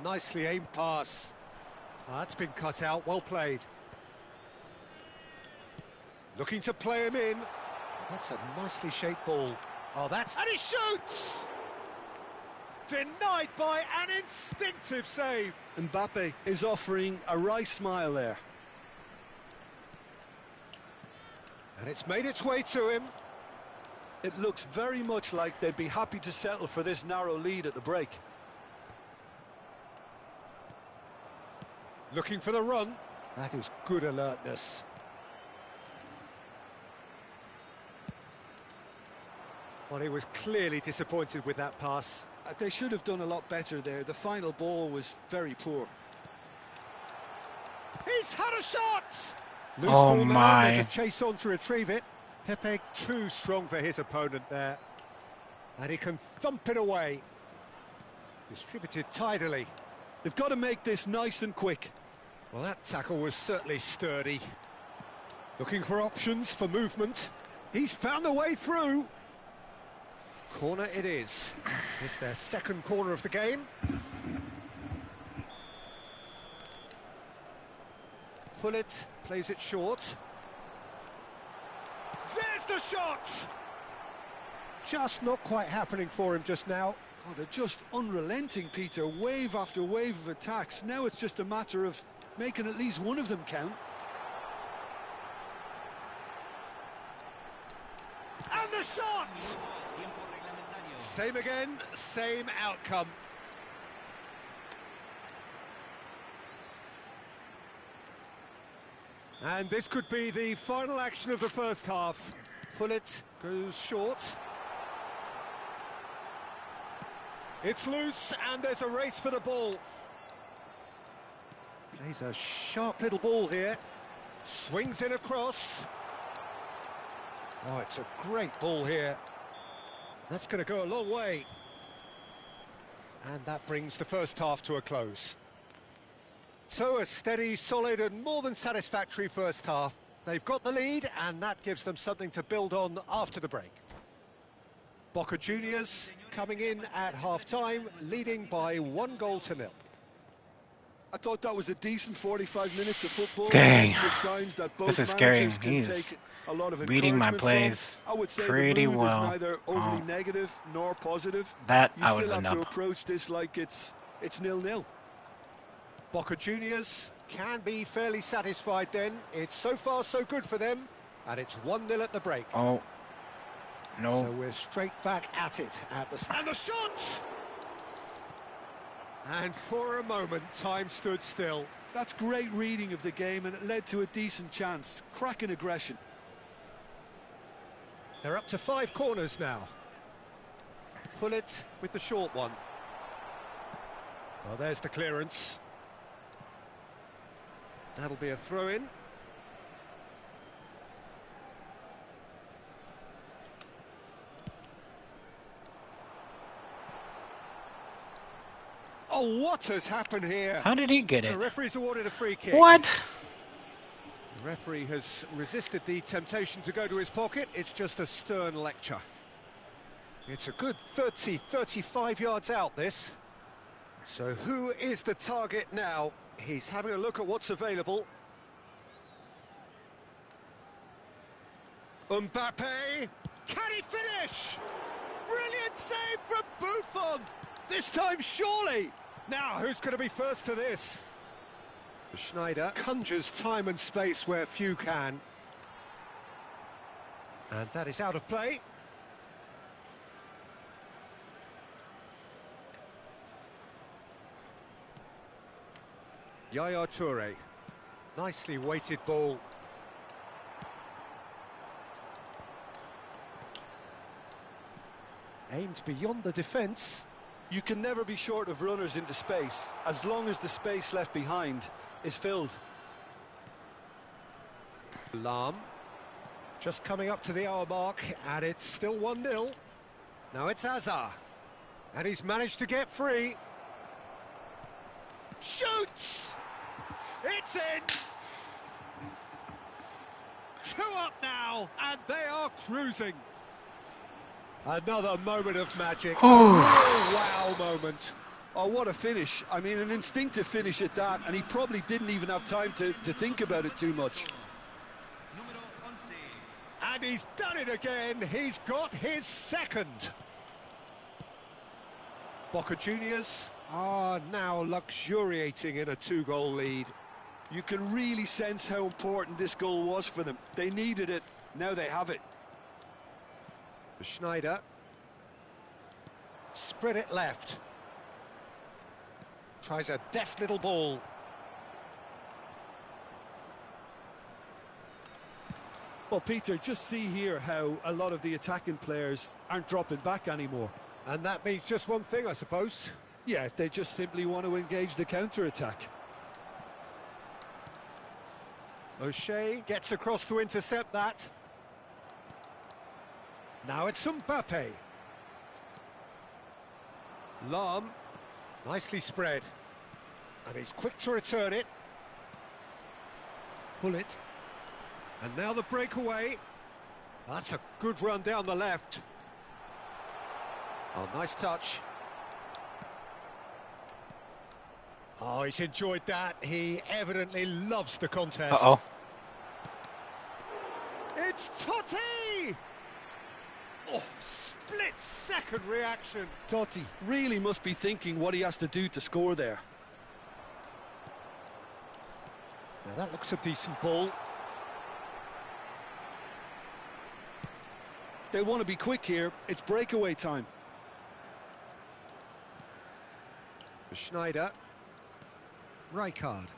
Nicely aimed pass. Oh, that's been cut out, well played. Looking to play him in. That's a nicely shaped ball. Oh, that's... And he shoots! Denied by an instinctive save. Mbappe is offering a wry smile there. And it's made its way to him. It looks very much like they'd be happy to settle for this narrow lead at the break. Looking for the run. That is good alertness. Well, he was clearly disappointed with that pass. They should have done a lot better there. The final ball was very poor. He's had a shot! Loose Oh ball now, my. there's a chase on to retrieve it. Pepe too strong for his opponent there. And he can thump it away. Distributed tidily. They've got to make this nice and quick. Well, that tackle was certainly sturdy. Looking for options for movement. He's found a way through. Corner it is. It's their second corner of the game. Pullet plays it short. There's the shot! Just not quite happening for him just now. Oh, they're just unrelenting, Peter. Wave after wave of attacks. Now it's just a matter of making at least one of them count. And the shot! Same again, same outcome. And this could be the final action of the first half. Pullet goes short. It's loose and there's a race for the ball. Plays a sharp little ball here. Swings it across. Oh, it's a great ball here. That's going to go a long way. And that brings the first half to a close. So a steady, solid and more than satisfactory first half. They've got the lead and that gives them something to build on after the break. Boca Juniors coming in at half-time, leading by 1-0. I thought that was a decent 45 minutes of football. Dang. With signs that both This is scary. managers can He's take a lot of reading my encouragement plays from. I would say pretty the mood well. is neither overly Oh. negative nor positive. That You I still would have end to up. approach this like it's 0-0. Boca Juniors can be fairly satisfied then. It's so far so good for them. And it's 1-0 at the break. Oh. No. So we're straight back at it at the... And the shot! And for a moment, time stood still. That's great reading of the game and it led to a decent chance. Cracking aggression. They're up to 5 corners now. Pullet with the short one. Well, there's the clearance. That'll be a throw-in. Oh, what has happened here? How did he get The it? referee's awarded a free kick. What? The referee has resisted the temptation to go to his pocket. It's just a stern lecture. It's a good 30, 35 yards out, this. So who is the target now? He's having a look at what's available. Mbappe! Can he finish? Brilliant save from Buffon! This time, surely! Now, who's going to be first to this? Schneider conjures time and space where few can. And that is out of play. Yaya Toure. Nicely weighted ball. Aimed beyond the defence. You can never be short of runners into space, as long as the space left behind is filled. Lam. Just coming up to the hour mark, and it's still 1-0. Now it's Hazard. And he's managed to get free. Shoots! It's in! 2 up now, and they are cruising. Another moment of magic. A real wow moment. Oh, what a finish. I mean, an instinctive finish at that, and he probably didn't even have time to think about it too much. And he's done it again. He's got his second. Boca Juniors are now luxuriating in a 2-goal lead. You can really sense how important this goal was for them. They needed it, now they have it. Schneider. Spread it left. Tries a deft little ball. Well, Peter, just see here how a lot of the attacking players aren't dropping back anymore. And that means just one thing, I suppose. Yeah, they just simply want to engage the counter-attack. O'Shea gets across to intercept that. Now it's Mbappe. Lam, nicely spread. And he's quick to return it. Pull it. And now the breakaway. That's a good run down the left. Oh, nice touch. Oh, he's enjoyed that. He evidently loves the contest. Uh-oh. It's Totti! Oh, split-second reaction. Totti really must be thinking what he has to do to score there. Now that looks a decent ball. They want to be quick here. It's breakaway time. Schneider. Rijkaard.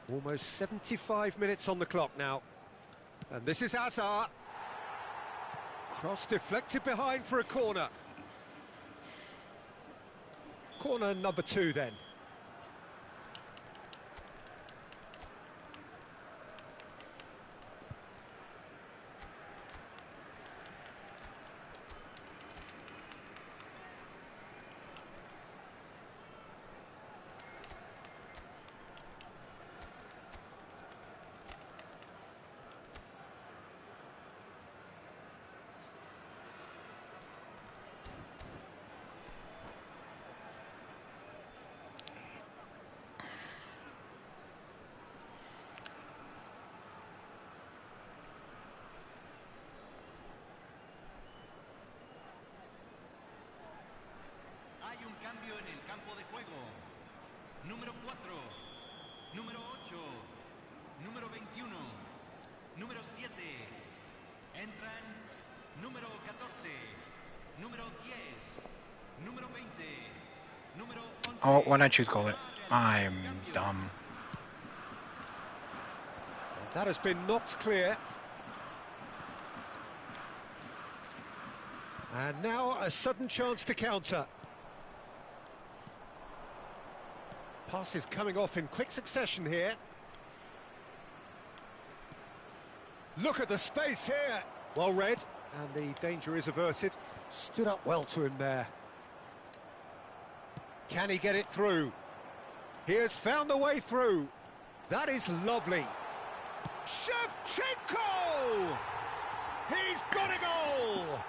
Almost 75 minutes on the clock now. And this is Hazard. Cross deflected behind for a corner. Corner number 2 then. Hay un cambio en el campo de juego. Número 4, número 8, número 21, número 7. Entran número 14, número 10, número 20, número 11. Oh, why did I choose call it? I'm dumb. That has been knocked clear. And now a sudden chance to counter. Passes coming off in quick succession here. Look at the space here. Well read, and the danger is averted. Stood up well to him there. Can he get it through? He has found the way through. That is lovely. Shevchenko! He's got a goal!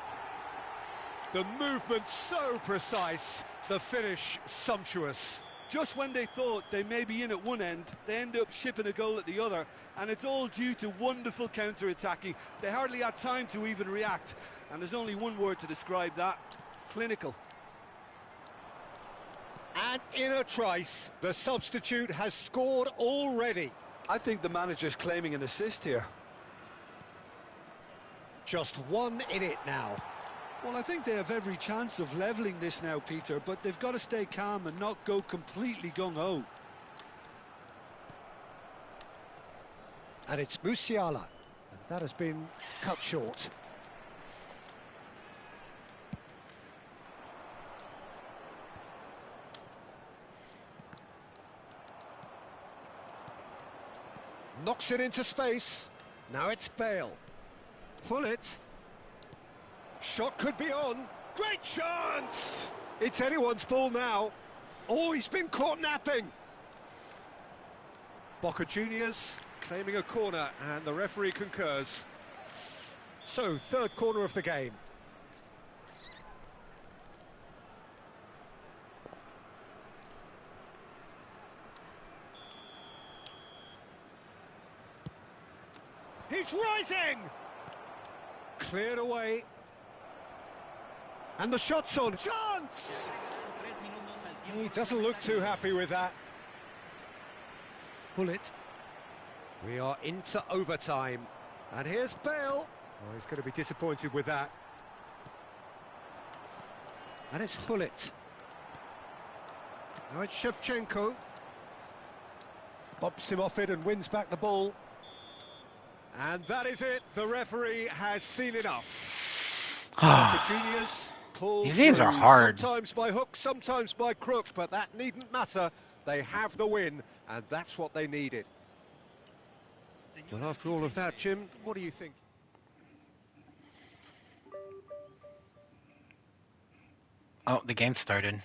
The movement so precise, the finish sumptuous. Just when they thought they may be in at one end, they end up shipping a goal at the other, and it's all due to wonderful counter-attacking. They hardly had time to even react, and there's only one word to describe that: clinical. And in a trice, the substitute has scored already. I think the manager's claiming an assist here. Just one in it now. Well, I think they have every chance of levelling this now, Peter, but they've got to stay calm and not go completely gung-ho. And it's Musiala, and that has been cut short. Knocks it into space. Now it's Bale. Pull it. Shot could be on. Great chance! It's anyone's ball now. Oh, he's been caught napping. Boca Juniors claiming a corner, and the referee concurs. So, third corner of the game. He's rising! Cleared away. And the shot's on. Chance! He doesn't look too happy with that. Pull it. We are into overtime. And here's Bale. Oh, he's going to be disappointed with that. And it's Hullet. Now it's Shevchenko. Bumps him off it and wins back the ball. And that is it. The referee has seen enough. Boca Juniors pull These games through, are hard. sometimes by hook, sometimes by crook, but that needn't matter. They have the win, and that's what they needed. Well, after all of that, Jim, what do you think? Oh, the game started.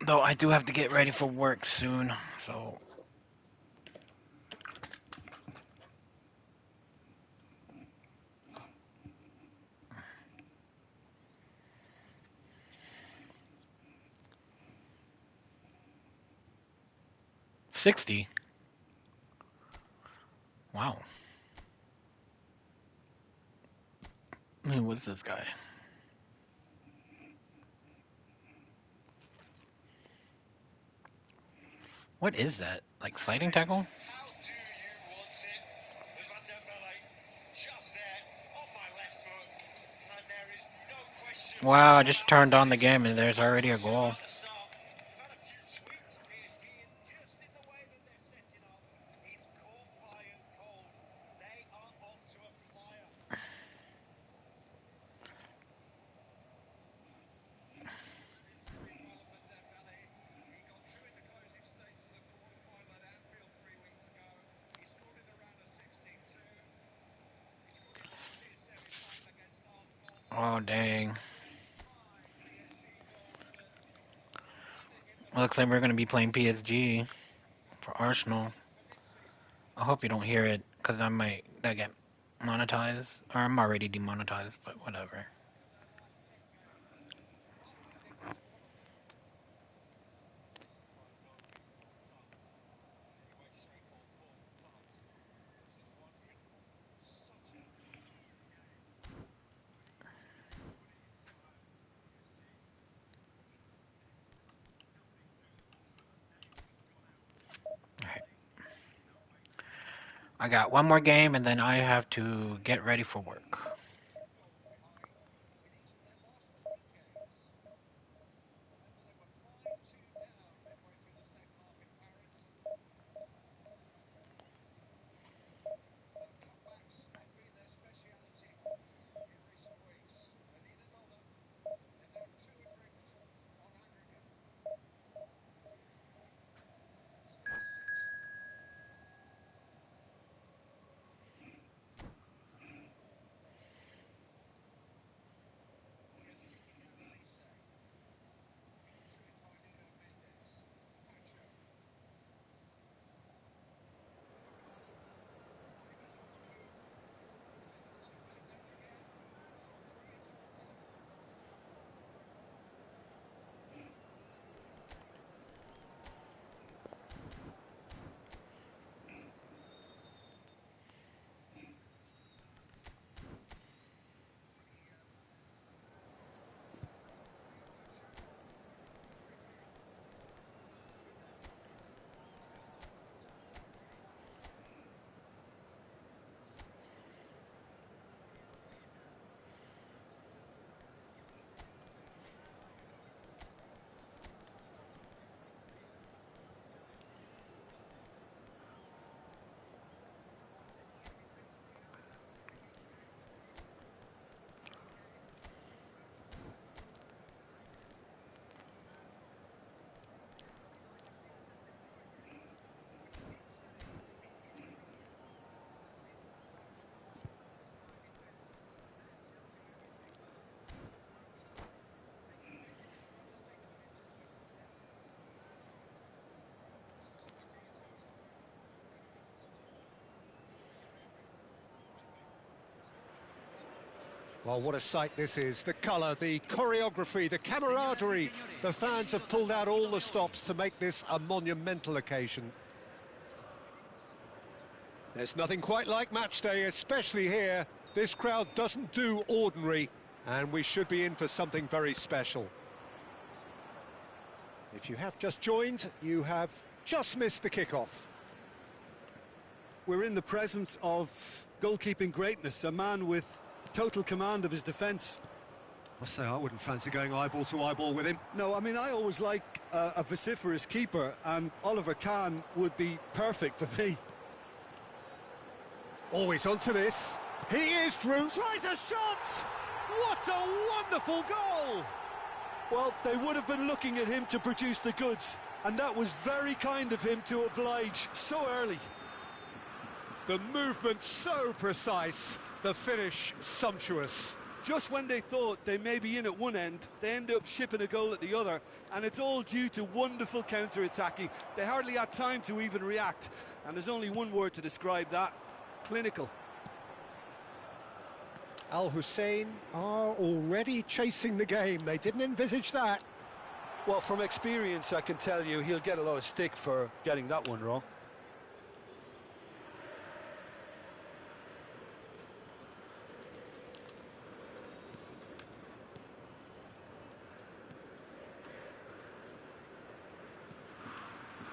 Though I do have to get ready for work soon, so... $60? Wow. What's this guy? What is that? Like sliding tackle? Wow, I just turned on the game and there's already a goal. Oh, dang. Looks like we're going to be playing PSG for Arsenal. I hope you don't hear it, because I might that get monetized. Or I'm already demonetized, but whatever. Alright. I got one more game, and then I have to get ready for work. Well, what a sight this is. The colour, the choreography, the camaraderie. The fans have pulled out all the stops to make this a monumental occasion. There's nothing quite like match day, especially here. This crowd doesn't do ordinary, and we should be in for something very special. If you have just joined, you have just missed the kickoff. We're in the presence of goalkeeping greatness, a man with total command of his defence. I say I wouldn't fancy going eyeball to eyeball with him. No, I mean, I always like a vociferous keeper, and Oliver Kahn would be perfect for me. Always onto this. He is through. Tries a shot! What a wonderful goal! Well, they would have been looking at him to produce the goods, and that was very kind of him to oblige so early. The movement so precise, the finish sumptuous. Just when they thought they may be in at one end, they end up shipping a goal at the other, and it's all due to wonderful counter-attacking. They hardly had time to even react, and there's only one word to describe that: clinical. Al Hussein are already chasing the game. They didn't envisage that. Well, from experience, I can tell you he'll get a lot of stick for getting that one wrong.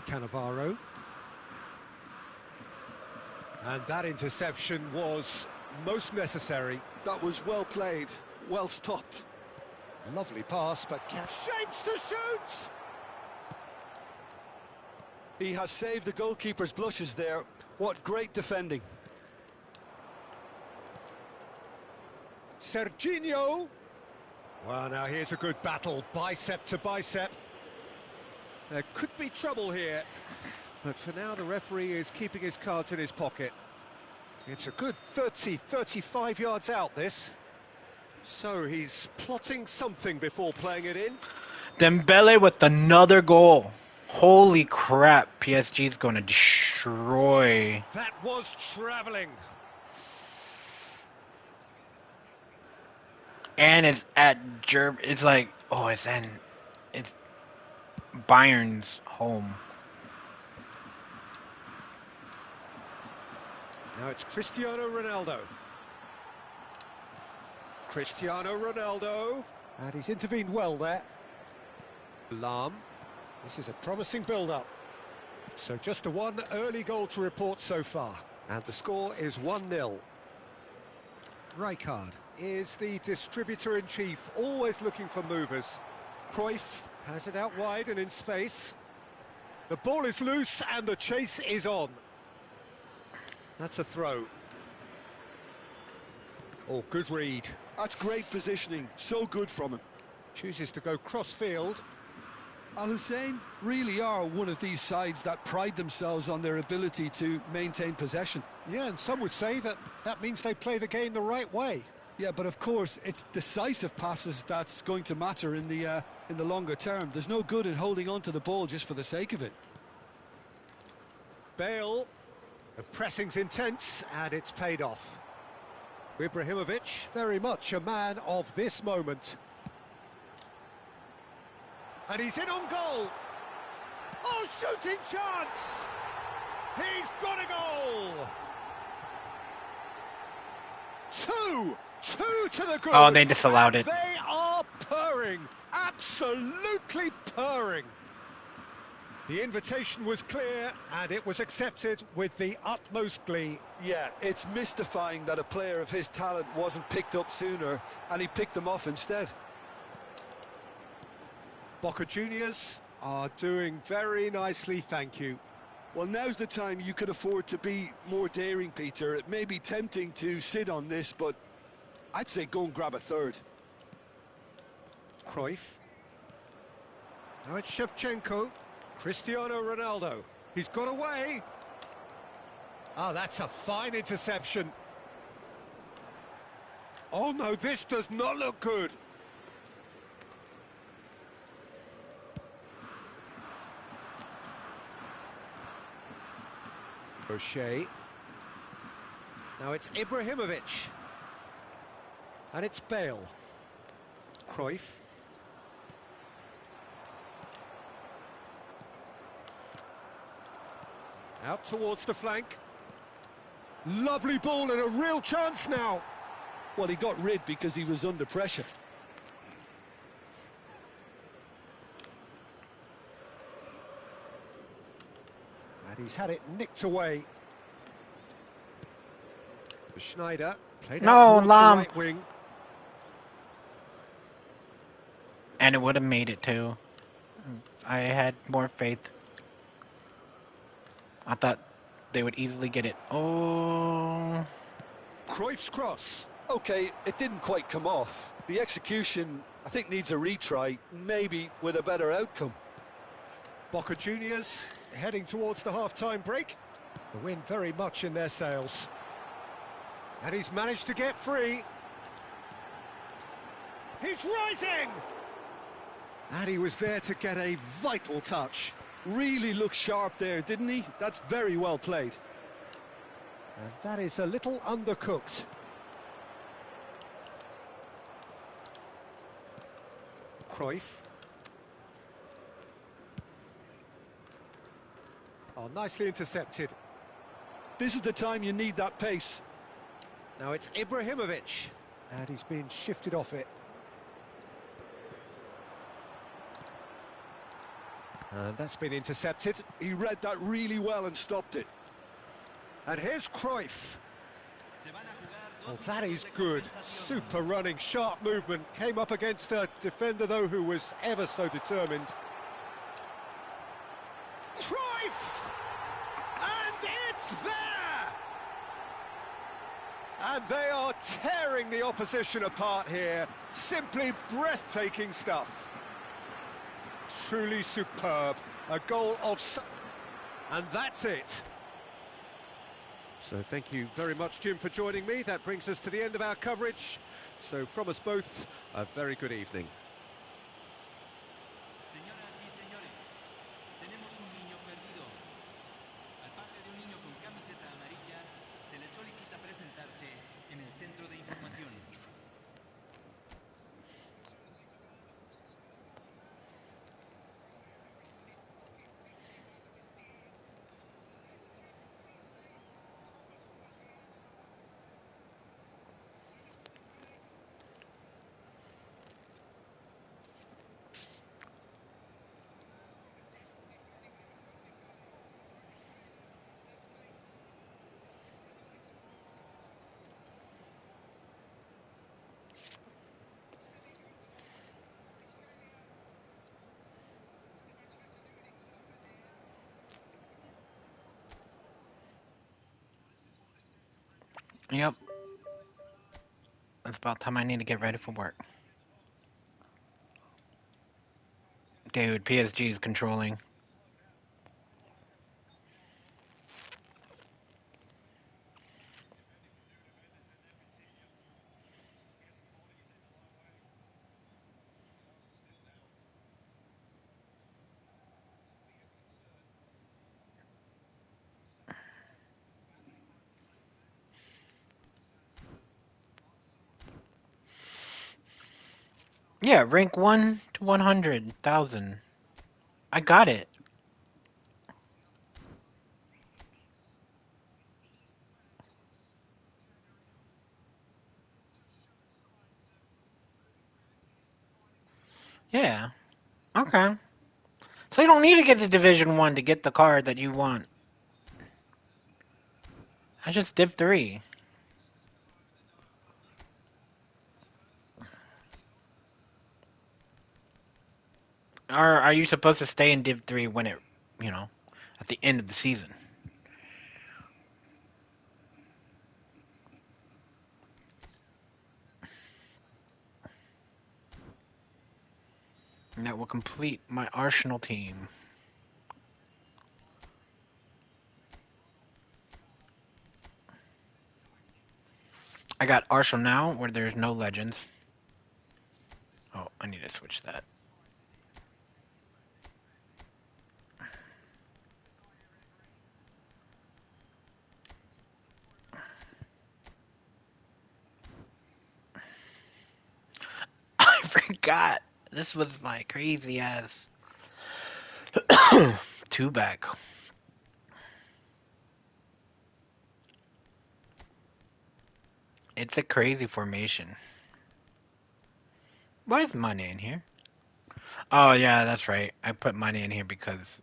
Cannavaro. And that interception was most necessary. That was well played, well stopped. Lovely pass, but shapes to shoot! He has saved the goalkeeper's blushes there. What great defending. Serginho. Well, now here's a good battle, bicep to bicep. There could be trouble here, but for now the referee is keeping his cards in his pocket. It's a good 35 yards out, this. So he's plotting something before playing it in. Dembele with another goal. Holy crap, PSG's going to destroy. That was travelling. And it's at it's like, oh, it's Bayern's home. Now it's Cristiano Ronaldo. Cristiano Ronaldo. And he's intervened well there. Lam. This is a promising build-up. So just the one early goal to report so far. And the score is 1-0. Rijkaard is the distributor-in-chief, always looking for movers. Cruyff has it out wide and in space. The ball is loose and the chase is on. That's a throw. Oh, good read. That's great positioning, so good from him. Chooses to go cross-field. Al Hussein really are one of these sides that pride themselves on their ability to maintain possession. Yeah, and some would say that that means they play the game the right way. Yeah, but of course, it's decisive passes that's going to matter in the longer term. There's no good in holding on to the ball just for the sake of it. Bale. The pressing's intense, and it's paid off. Ibrahimovic, very much a man of this moment. And he's in on goal. Oh, shooting chance! He's got a goal! Two to the good. Oh, they disallowed it. They are purring, absolutely purring. The invitation was clear, and it was accepted with the utmost glee. Yeah, it's mystifying that a player of his talent wasn't picked up sooner, and he picked them off instead. Boca Juniors are doing very nicely, thank you. Well, now's the time you could afford to be more daring, Peter. It may be tempting to sit on this, but I'd say go and grab a third. Cruyff. Now it's Shevchenko. Cristiano Ronaldo. He's got away. Ah, that's a fine interception. Oh no, this does not look good. O'Shea. Now it's Ibrahimovic. And it's Bale. Cruyff. Out towards the flank. Lovely ball and a real chance now. Well, he got rid because he was under pressure. And he's had it nicked away. Schneider played out No, towards Lam. the right wing. And it would have made it too. I had more faith. I thought they would easily get it. Oh. Cruyff's cross. Okay, it didn't quite come off. The execution, I think, needs a retry, maybe with a better outcome. Boca Juniors heading towards the half-time break. The wind very much in their sails. And he's managed to get free. He's rising! And he was there to get a vital touch. Really looked sharp there, didn't he? That's very well played. And that is a little undercooked. Cruyff. Oh, nicely intercepted. This is the time you need that pace. Now it's Ibrahimovic. And he's been shifted off it. And that's been intercepted. He read that really well and stopped it. And here's Cruyff. Se van a jugar Well, dos that minutos is de good. compensación. Super running, sharp movement. Came up against a defender, though, who was ever so determined. Cruyff! And it's there! And they are tearing the opposition apart here. Simply breathtaking stuff. Truly superb. A goal of... And that's it. So thank you very much, Jim, for joining me. That brings us to the end of our coverage. So from us both, a very good evening. Señoras y señores, tenemos un niño perdido. Al padre de un niño con camiseta amarilla se le solicita presentarse en el centro de información. Yep. It's about time I need to get ready for work. Dude, PSG is controlling. Yeah, rank 1 to 100,000. I got it. Yeah. Okay. So you don't need to get to Division 1 to get the card that you want. I just div 3. Or are you supposed to stay in div 3 when it, you know, at the end of the season? And that will complete my Arsenal team. I got Arsenal now, where there's no legends. Oh, I need to switch that. God, this was my crazy ass two back. It's a crazy formation. Why is money in here? Oh yeah, that's right. I put money in here because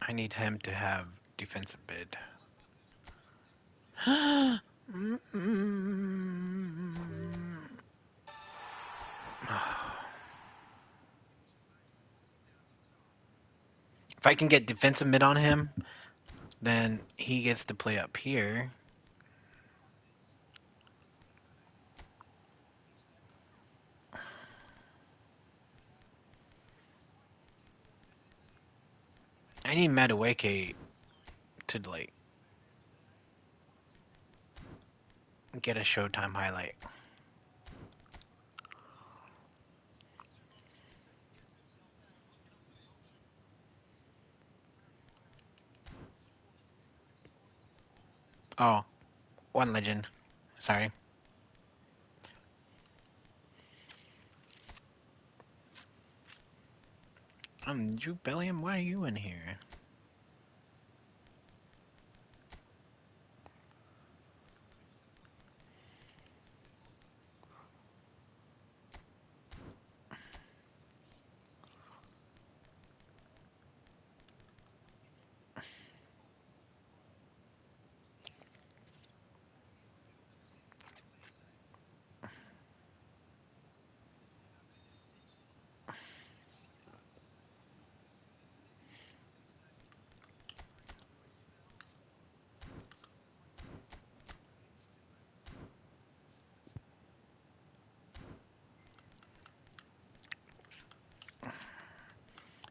I need him to have defensive bid. If I can get defensive mid on him, then he gets to play up here. I need Madueke to like get a Showtime highlight. Oh, one legend. Sorry. Jude Bellingham, why are you in here?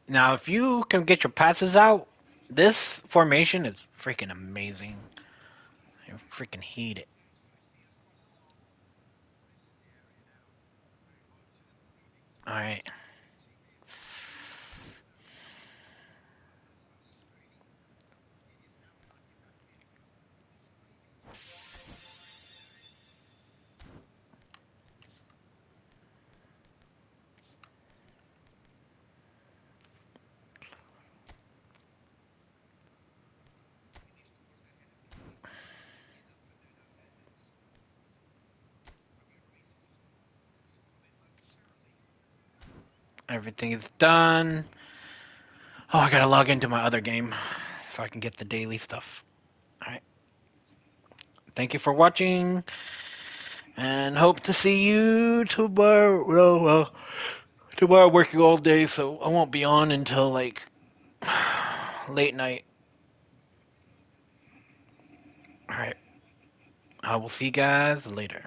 Now, if you can get your passes out, this formation is freaking amazing. I freaking hate it. Alright. Everything is done. Oh, I gotta log into my other game so I can get the daily stuff. Alright. Thank you for watching, and hope to see you tomorrow. Well, tomorrow I'm working all day, so I won't be on until like late night. Alright. I will see you guys later.